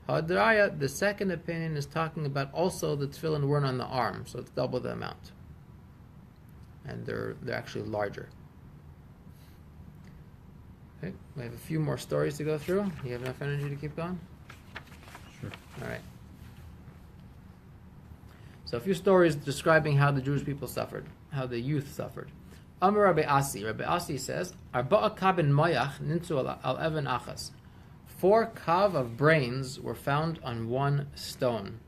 Hadraya, the second opinion, is talking about also the tefillin weren't on the arm, so it's double the amount, and they're actually larger. Okay, we have a few more stories to go through. You have enough energy to keep going? Sure. All right. So a few stories describing how the Jewish people suffered, how the youth suffered. Amar Rabbi Asi. Rabbi Asi says, Arba'a kabin mayach nintu al even achas. 4 kav of brains were found on one stone.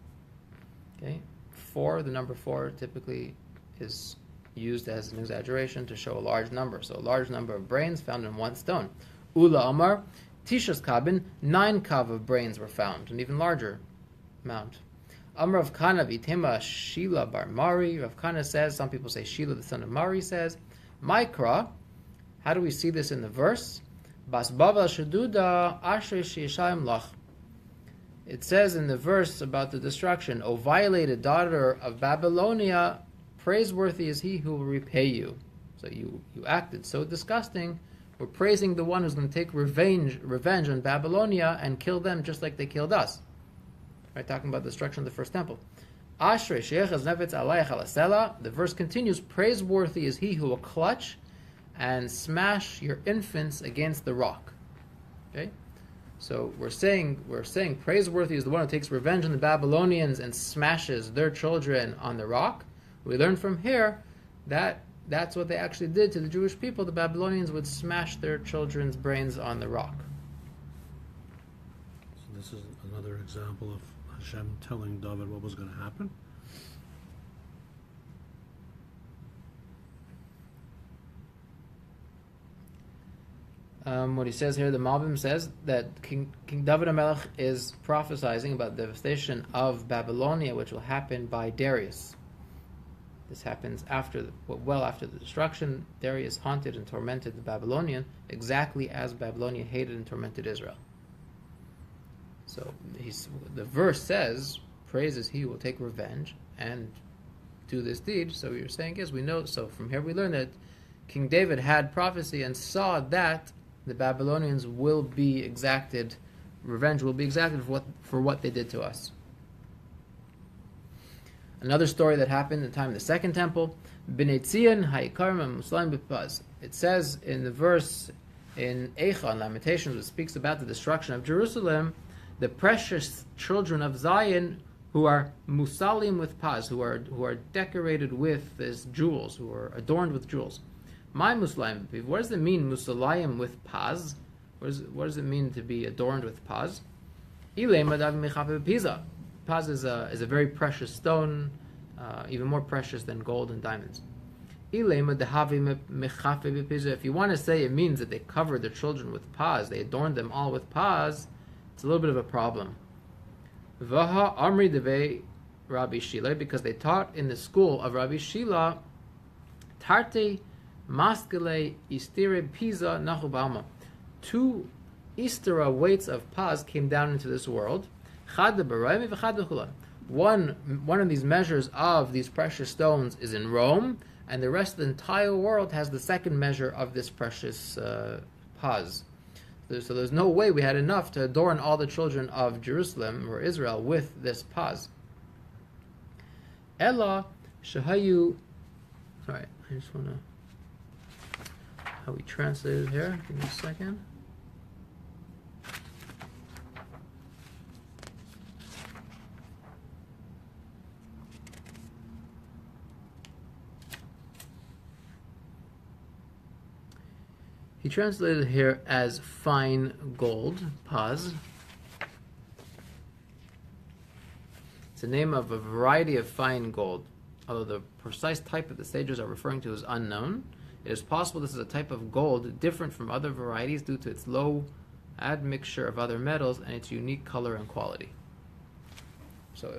Okay, 4. The number 4 typically is used as an exaggeration to show a large number. So a large number of brains found in one stone. Ula Amar, Tishas kabin, 9 kav of brains were found, an even larger amount. Amar Rav Kana v'itema Shila bar Mari. Rav Kana says, some people say Shila the son of Mari says, Maikra, how do we see this in the verse? Bas Bavel Shaduda Ashrei Sheyishayim Lach. It says in the verse about the destruction, O violated daughter of Babylonia, praiseworthy is he who will repay you. So you acted so disgusting. We're praising the one who's going to take revenge on Babylonia and kill them just like they killed us. Right, talking about the destruction of the first temple. Ashrei sheyechaz nevetz alayach alasela. The verse continues, praiseworthy is he who will clutch and smash your infants against the rock. Okay? So we're saying praiseworthy is the one who takes revenge on the Babylonians and smashes their children on the rock. We learn from here that that's what they actually did to the Jewish people. The Babylonians would smash their children's brains on the rock. So this is another example of Hashem telling David what was going to happen. What he says here, the Malbim says that King David HaMelech is prophesying about the devastation of Babylonia, which will happen by Darius. This happens well after the destruction. Darius haunted and tormented the Babylonian, exactly as Babylonia hated and tormented Israel. So the verse says, praises he who will take revenge and do this deed. So you're saying, yes, we know. So from here we learn that King David had prophecy and saw that the Babylonians will be exacted, revenge will be exacted for what they did to us. Another story that happened in the time of the Second Temple, B'nai Tzion ha'ikarim Muslim b'paz. It says in the verse in Eicha, in Lamentations, which speaks about the destruction of Jerusalem, the precious children of Zion who are musalim with paz, who are decorated with these jewels, who are adorned with jewels. My Muslim, what does it mean, musalayim with paz? What does it mean to be adorned with paz? Paz is a very precious stone, even more precious than gold and diamonds. If you want to say it means that they covered their children with paz, they adorned them all with paz, it's a little bit of a problem. Vaha Amri Deve Rabbi Shila, because they taught in the school of Rabbi Shila, Tarte Maskele Istire Pisa Nachubalma. 2 Istera weights of paz came down into this world. One of these measures of these precious stones is in Rome, and the rest of the entire world has the second measure of this precious paz. So there's no way we had enough to adorn all the children of Jerusalem or Israel with this paz. Ella shahayu. Sorry, I just want to. How we translate it here? Give me a second. He translated here as fine gold, paz. It's the name of a variety of fine gold, although the precise type that the sages are referring to is unknown. It is possible this is a type of gold different from other varieties due to its low admixture of other metals and its unique color and quality.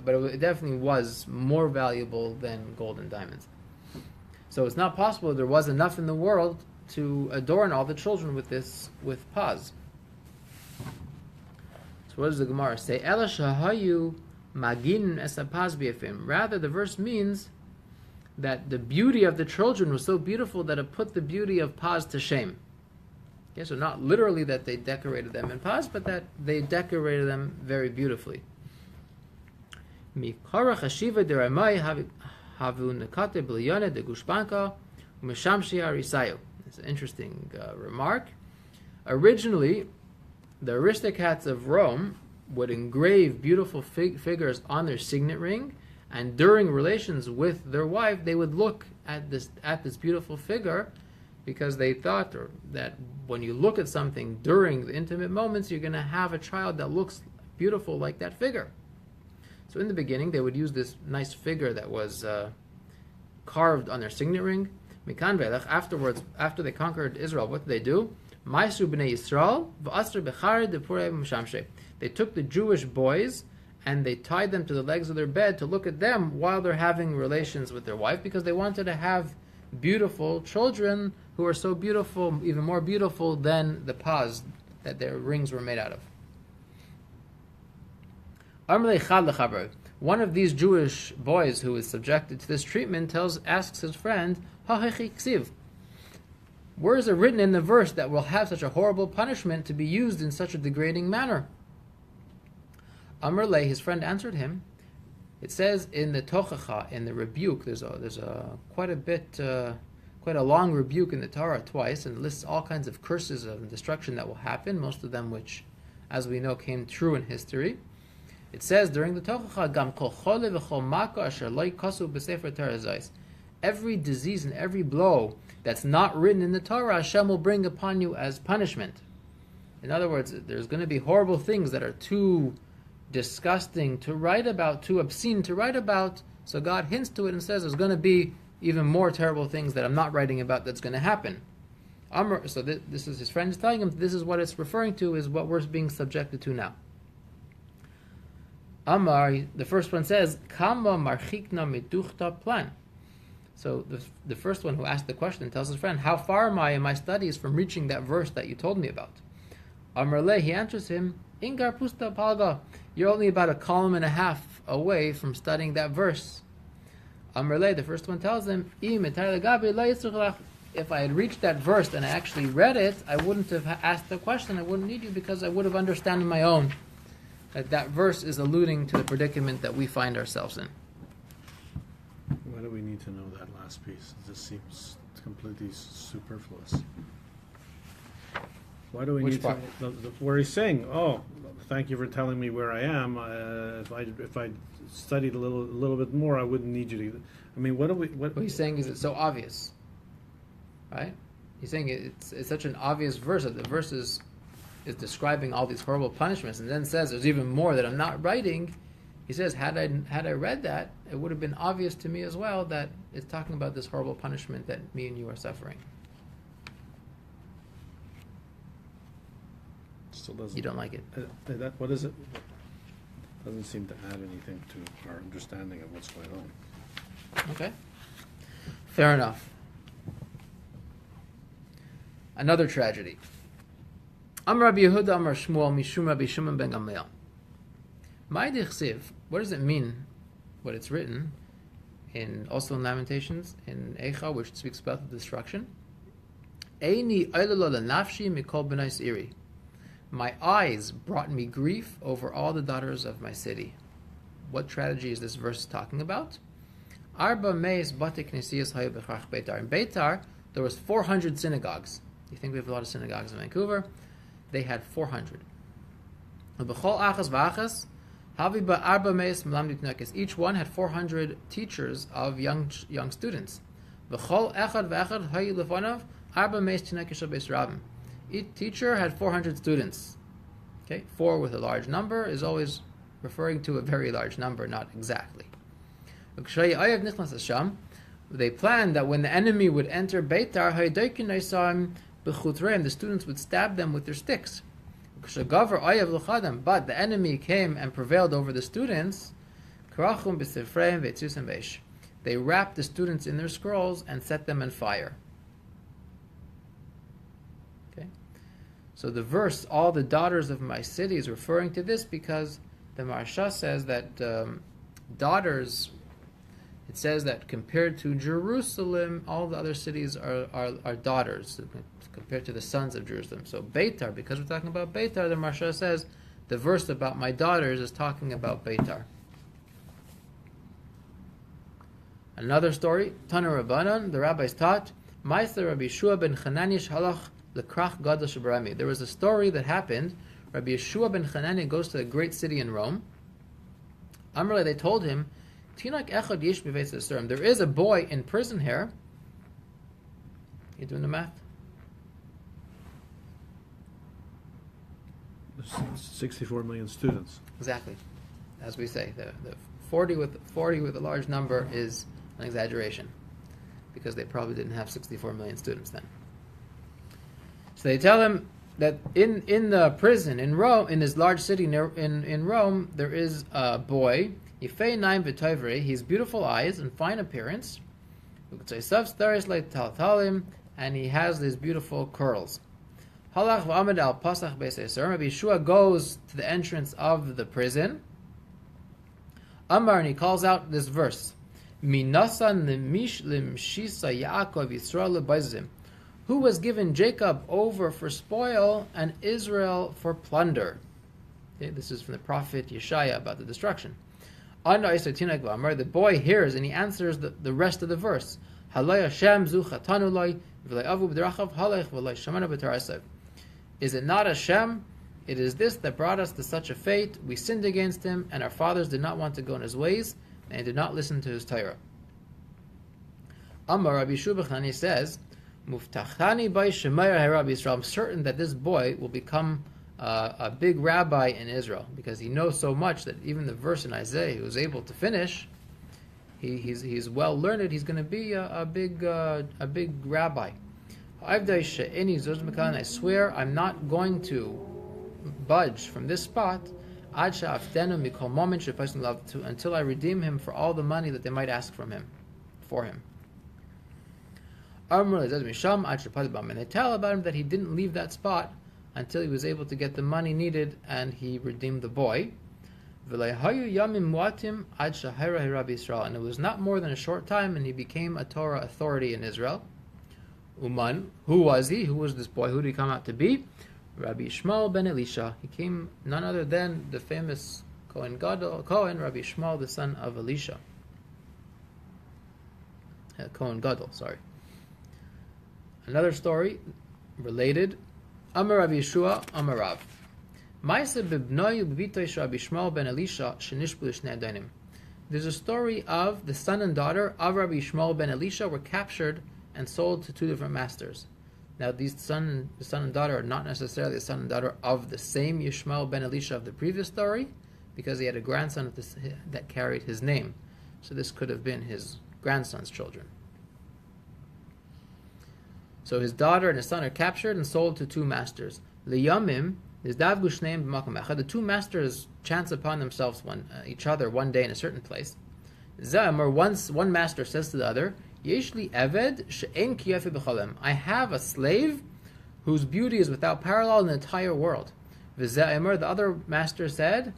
But it definitely was more valuable than gold and diamonds. So it's not possible there was enough in the world to adorn all the children with paz. So what does the Gemara say? Ela shahayu magin esapaz b'yafim. Rather, the verse means that the beauty of the children was so beautiful that it put the beauty of paz to shame. Okay, so not literally that they decorated them in pas, but that they decorated them very beautifully. Mikara chashiva deramai havu nekate b'liyane de gushpanka u'mishamshi harisayu. It's an interesting remark. Originally, the aristocrats of Rome would engrave beautiful figures on their signet ring, and during relations with their wife, they would look at this beautiful figure, because they thought that when you look at something during the intimate moments, you're going to have a child that looks beautiful like that figure. So in the beginning, they would use this nice figure that was carved on their signet ring. Afterwards, after they conquered Israel, what did they do? They took the Jewish boys and they tied them to the legs of their bed to look at them while they're having relations with their wife, because they wanted to have beautiful children who are so beautiful, even more beautiful than the pas that their rings were made out of. One of these Jewish boys who is subjected to this treatment asks his friend, where is it written in the verse that we'll have such a horrible punishment to be used in such a degrading manner? Amr his friend answered him, it says in the Tochacha, in the rebuke, there's quite a long rebuke in the Torah twice, and it lists all kinds of curses of destruction that will happen, most of them which, as we know, came true in history. It says during the Tochacha, Gam kol chole v'chol maka asher lo yikasu b'sefer Torah zos. Every disease and every blow that's not written in the Torah, Hashem will bring upon you as punishment. In other words, there's going to be horrible things that are too disgusting to write about, too obscene to write about, so God hints to it and says there's going to be even more terrible things that I'm not writing about that's going to happen. So this is his friend is telling him this is what it's referring to, is what we're being subjected to now. Amar, the first one says, Kama marchikna miduchta plan. So the first one who asked the question tells his friend, how far am I in my studies from reaching that verse that you told me about? Amar he answers him, Ingar pusta palga. You're only about a column and a half away from studying that verse. Amar the first one tells him, if I had reached that verse and I actually read it, I wouldn't have asked the question, I wouldn't need you, because I would have understood on my own that verse is alluding to the predicament that we find ourselves in. Why do we need to know that last piece? It just seems completely superfluous. Why do we need to? Where he's saying, "Oh, thank you for telling me where I am. If I studied a little bit more, I wouldn't need you to." I mean, what he's saying is it's so obvious, right? He's saying it's such an obvious verse that the verse is describing all these horrible punishments, and then says there's even more that I'm not writing. He says, had I read that, it would have been obvious to me as well that it's talking about this horrible punishment that me and you are suffering. Still doesn't. You don't like it? What is it? Doesn't seem to add anything to our understanding of what's going on. Okay. Fair enough. Another tragedy. Amar Rabbi Yehuda Amar Shmuel Mishum Rabbi Shimon ben Gamliel. What does it mean? What it's written in also in Lamentations in Eicha, which speaks about the destruction. Eini oilelo lenafshi mikol b'nais iri. My eyes brought me grief over all the daughters of my city. What tragedy is this verse talking about? Arba meis bate knesiyas hayu b'charach Beitar. In Beitar, there was 400 synagogues. You think we have a lot of synagogues in Vancouver? They had 400. B'chol achas v'achas havi ba'arba meis melamdit nekes. Each one had 400 teachers of young students. B'chol echad v'echad hayu lefanav arba meis tinekes beis rabim. Each teacher had 400 students. Okay, 4 with a large number is always referring to a very large number, not exactly. They planned that when the enemy would enter Beitar, the students would stab them with their sticks. But the enemy came and prevailed over the students. They wrapped the students in their scrolls and set them on fire. So the verse, all the daughters of my city, is referring to this because the Maharsha says that daughters It says that compared to Jerusalem, all the other cities are daughters, compared to the sons of Jerusalem. So Beitar, because we're talking about Beitar, the Marsha says the verse about my daughters is talking about Beitar. Another story, Tana Rabbanan, the rabbis taught, Ma'aser Rabbi Yeshua ben Chanani halach lekrach gadol shebarami. There was a story that happened. Rabbi Yeshua ben Chanani goes to a great city in Rome. Amrle, they told him, Tinak echad yesh b'veis asurim. There is a boy in prison here. You doing the math? 64 million students. Exactly. As we say, the 40 with a large number is an exaggeration, because they probably didn't have 64 million students then. So they tell him that in the prison in Rome, in this large city in Rome, there is a boy. Yifei naim v'toivre. He's beautiful eyes and fine appearance. And he has these beautiful curls. Halach v'amid al pasach beis Yisrael. Rabbi Yeshua goes to the entrance of the prison. Amar, and he calls out this verse: Minasan limshisa Yaakov Yisrael lebaizim. Who was given Jacob over for spoil and Israel for plunder? Okay, this is from the prophet Yeshaya about the destruction. The boy hears and he answers the rest of the verse. Is it not Hashem? It is this that brought us to such a fate. We sinned against him, and our fathers did not want to go in his ways, and they did not listen to his Torah. Amar Rabbi Shubachani says, Muftachani by Shemayar Rabbi Yisrael. I'm certain that this boy will become a big rabbi in Israel, because he knows so much that even the verse in Isaiah he was able to finish. He's well learned. He's going to be a big rabbi. I swear I'm not going to budge from this spot until I redeem him for all the money that they might ask for him. And they tell about him that he didn't leave that spot until he was able to get the money needed, and he redeemed the boy. And it was not more than a short time, and he became a Torah authority in Israel. Uman, who was he? Who was this boy? Who did he come out to be? Rabbi Shmuel ben Elisha. He came none other than the famous Rabbi Shmuel, the son of Elisha. Kohen Gadol, sorry. Another story related. Amar Rabbi Yeshua, Amar Rav. There's a story of the son and daughter of Rabbi Shmuel ben Elisha were captured and sold to two different masters. Now, the son and daughter are not necessarily the son and daughter of the same Yishmael ben Elisha of the previous story, because he had a grandson that carried his name. So this could have been his grandson's children. So his daughter and his son are captured and sold to two masters. Liyamim, the two masters chance upon themselves each other one day in a certain place. Once one master says to the other, Yeshli Eved she'en kiyafi b'chalem. I have a slave whose beauty is without parallel in the entire world. The other master said,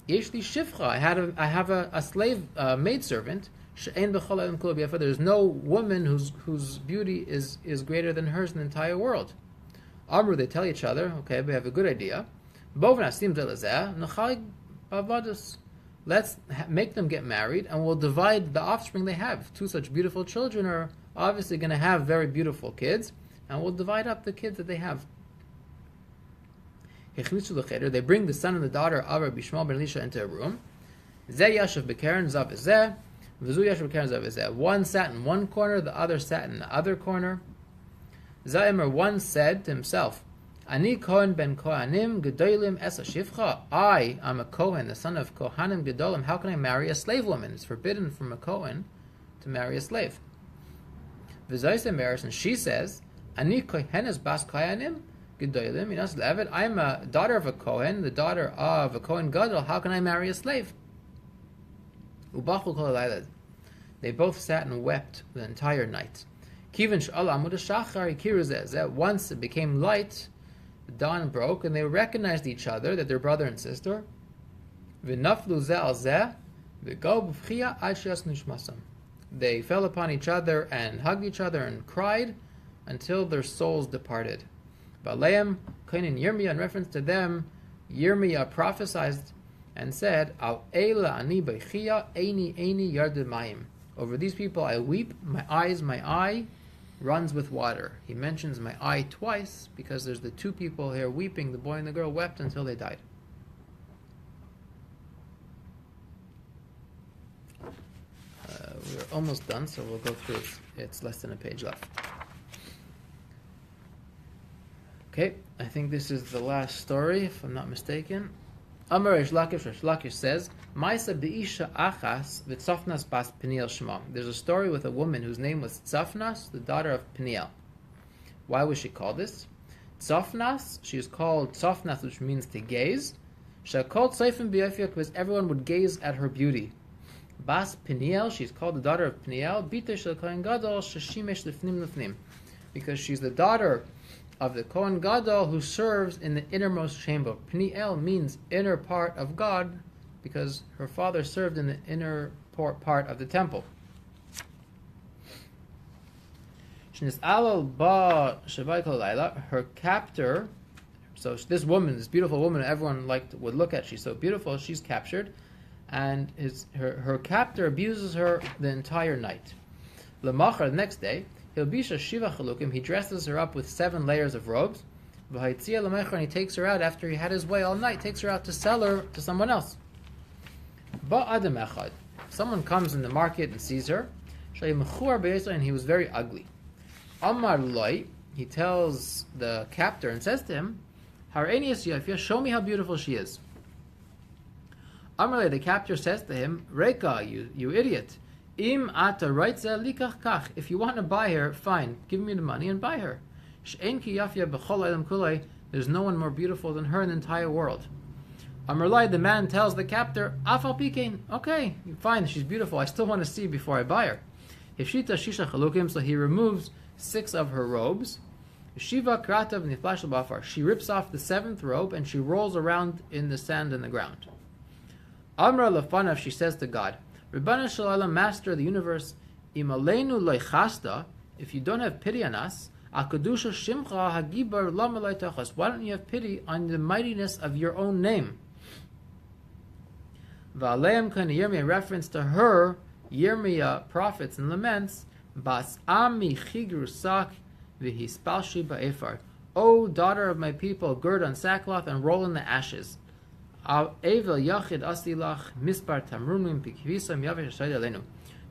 Yeshli Shifcha. I have a slave maidservant. She'en b'chalem kol b'yafa. There's no woman whose beauty is greater than hers in the entire world. Amru, they tell each other, okay, we have a good idea. Let's make them get married, and we'll divide the offspring they have. Two such beautiful children are obviously going to have very beautiful kids, and we'll divide up the kids that they have. They bring the son and the daughter of Rabbi Shmuel ben Elisha into a room. One sat in one corner, the other sat in the other corner. Zaymer once said to himself, Ani Kohen ben Kohanim Gedolim Esa Shifcha. I am a Kohen, the son of Kohanim Gedolim. How can I marry a slave woman? It's forbidden from a Kohen to marry a slave. And she says, Ani Kohenes Bas Kohanim Gedolim Inas Levet. I am a daughter of a Kohen, the daughter of a Kohen Gadol. How can I marry a slave? Ubachu Kol Lailad. They both sat and wept the entire night. Once it became light, the dawn broke, and they recognized each other, that they're brother and sister. They fell upon each other and hugged each other and cried until their souls departed. Baleim, Kainin Yirmiyah, in reference to them, Yirmiyah prophesied and said, Al Eila ani beichia, eini yarded mayim. Over these people I weep, my eye runs with water. He mentions my eye twice because there's the two people here weeping. The boy and the girl wept until they died. We're almost done, so we'll go through it. It's less than a page left. Okay, I think this is the last story, if I'm not mistaken. Amar Reish Lakish says, Maisa b'isha achas v'tzafnas bas Peniel shema. There's a story with a woman whose name was Tzafnas, the daughter of Peniel. Why was she called this? Tzafnas, she is called Tzafnas, which means to gaze. Shakol tzayfim b'yafia, because everyone would gaze at her beauty. Bas Peniel, she's called the daughter of Peniel, Bita shel Kohen Gadol sheshimesh lifnim lifnim, because she's the daughter of the Kohen Gadol who serves in the innermost chamber. Peniel means inner part of God because her father served in the inner part of the temple. Her captor, so this woman, this beautiful woman everyone would look at, she's so beautiful, she's captured, and her captor abuses her the entire night. The next day, he dresses her up with 7 layers of robes, and he takes her out after he had his way all night, takes her out to sell her to someone else. Someone comes in the market and sees her, and he was very ugly. Amar Loi, he tells the captor and says to him, show me how beautiful she is. Amar Loi, the captor says to him, Reka, you idiot. Im ata raitza likach kach. If you want to buy her, fine, give me the money and buy her. She'en ki yafia b'chol olam kulei. There's no one more beautiful than her in the entire world. Amarlai, the man tells the captor, Afal pikein. Okay, fine, she's beautiful. I still want to see before I buy her. Hishita shisha chalukim. So he removes 6 of her robes. Shiva kratav niflash bafar. She rips off the 7th robe and she rolls around in the sand and the ground. Amra lefanav, she says to God, Ribbana Shalom, Master of the universe, Imalenu Leichasta, if you don't have pity on us, Akadusha Shimcha Hagibar Lamalai, why don't you have pity on the mightiness of your own name? Va'aleim Kana Yirmiyah, in reference to her, Yirmiyah prophets and laments, Bas Ami Chigrusak Vihispalshi Ba'efar. O daughter of my people, gird on sackcloth and roll in the ashes.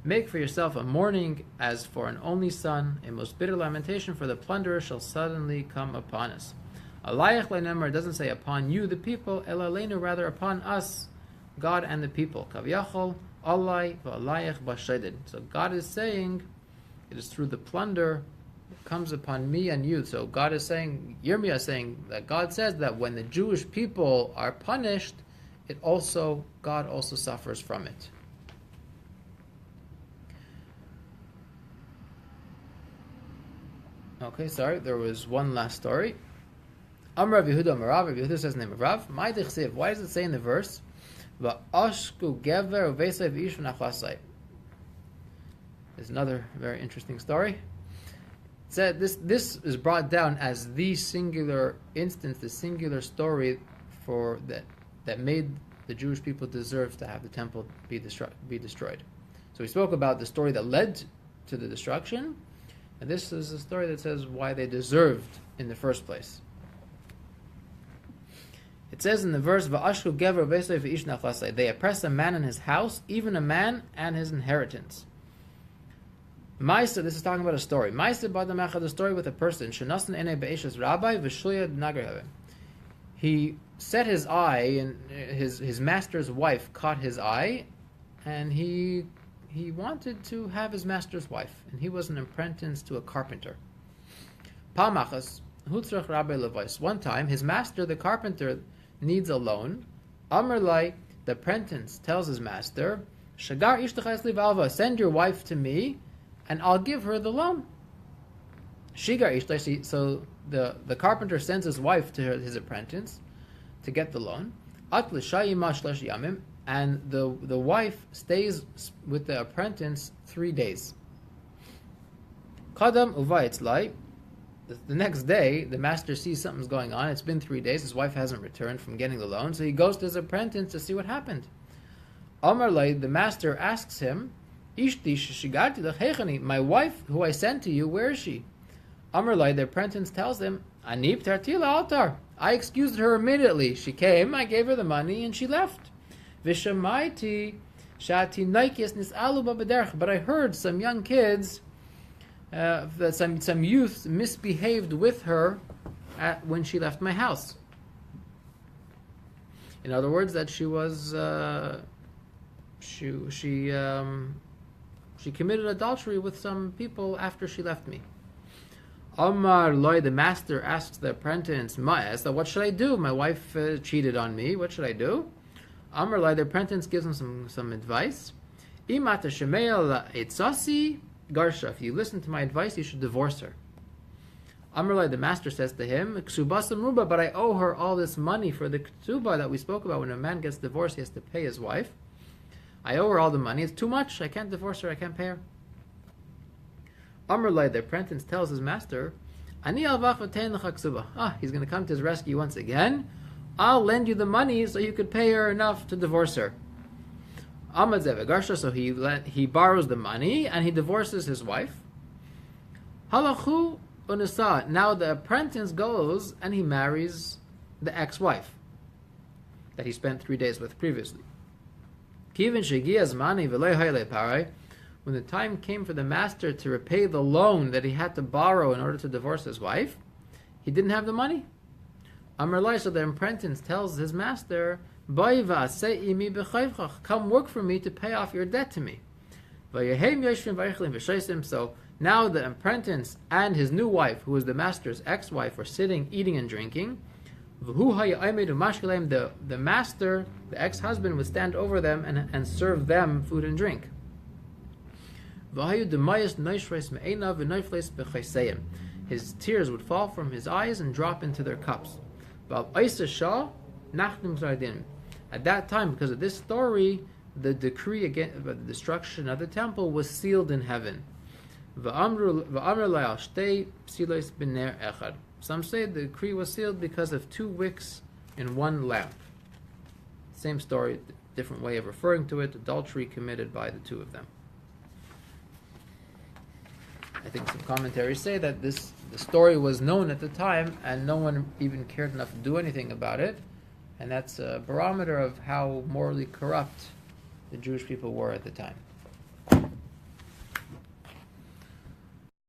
Make for yourself a mourning as for an only son, a most bitter lamentation, for the plunderer shall suddenly come upon us. Alayach le'nemar doesn't say upon you, the people, elalenu, rather upon us, God and the people. Kaviyachol, alay v'alayach b'shedid. So God is saying, it is through the plunder it comes upon me and you. So God is saying, Yirmiyah is saying that God says that when the Jewish people are punished, God also suffers from it. Okay, sorry, there was one last story. Amar Yehuda Marav, Yehuda says the name of Rav. Why does it say in the verse, Va'ashku gever uvesev ish v'nachlasai? There's another very interesting story. It said this is brought down as the singular instance, the singular story for that made the Jewish people deserve to have the temple be destroyed. So we spoke about the story that led to the destruction, and this is a story that says why they deserved in the first place. It says in the verse, "Va'ashku gever v'esei v'ish nachlasei." They oppress a man in his house, even a man and his inheritance. Maisa, this is talking about a story. Maisa b'adam the story with a person. Shenasan enei be'eshes rabbi v'shulya nagar. He set his eye, and his master's wife caught his eye, and he wanted to have his master's wife, and he was an apprentice to a carpenter. Pamachas hutzrach rabbi levais. One time, his master, the carpenter, needs a loan. Amar lai, the apprentice tells his master, Shagar ishtachas li valva, send your wife to me, and I'll give her the loan. Shigar ishtach, so the carpenter sends his wife to his apprentice to get the loan. At l'shayima shlesh yamim, and the wife stays with the apprentice 3 days. Kadam uvaytzlai. The next day, the master sees something's going on. It's been 3 days. His wife hasn't returned from getting the loan, so he goes to his apprentice to see what happened. Amar Lai, the master asks him, Ishti shishigati lechechani, my wife who I sent to you, where is she? Amar Lai, the apprentice tells him, Anib tartila altar. I excused her immediately. She came, I gave her the money, and she left. Vishamaiti shati naikis nisalu babaderch. But I heard some young kids, that some youth misbehaved with her when she left my house. In other words, that she was she committed adultery with some people after she left me. Amar Loi, the master asks the apprentice, so what should I do? My wife cheated on me. What should I do? Amar Loi, the apprentice gives him some advice. Imata shemeil etzasi garsha. If you listen to my advice, you should divorce her. Amar Loi, the master says to him, Ksubasa Muba, but I owe her all this money for the ksuba that we spoke about. When a man gets divorced, he has to pay his wife. I owe her all the money. It's too much. I can't divorce her. I can't pay her. Amar Loi, the apprentice tells his master, Ani alvach v'tein lecha ksuba. He's going to come to his rescue once again. I'll lend you the money so you could pay her enough to divorce her. Amad Zevegarsha, so he borrows the money and he divorces his wife. Halachu unisa. Now the apprentice goes and he marries the ex-wife that he spent 3 days with previously. Kivin shegias mani v'lei hayle parai. When the time came for the master to repay the loan that he had to borrow in order to divorce his wife, he didn't have the money. Amar Lai, so the apprentice tells his master, come work for me to pay off your debt to me. So now the apprentice and his new wife, who is the master's ex-wife, are sitting, eating and drinking. The master, the ex-husband, would stand over them and serve them food and drink. His tears would fall from his eyes and drop into their cups. At that time, because of this story, the decree against the destruction of the temple was sealed in heaven. Some say the decree was sealed because of 2 wicks in 1 lamp. Same story, different way of referring to it, adultery committed by the 2 of them. I think some commentaries say that the story was known at the time and no one even cared enough to do anything about it, and that's a barometer of how morally corrupt the Jewish people were at the time.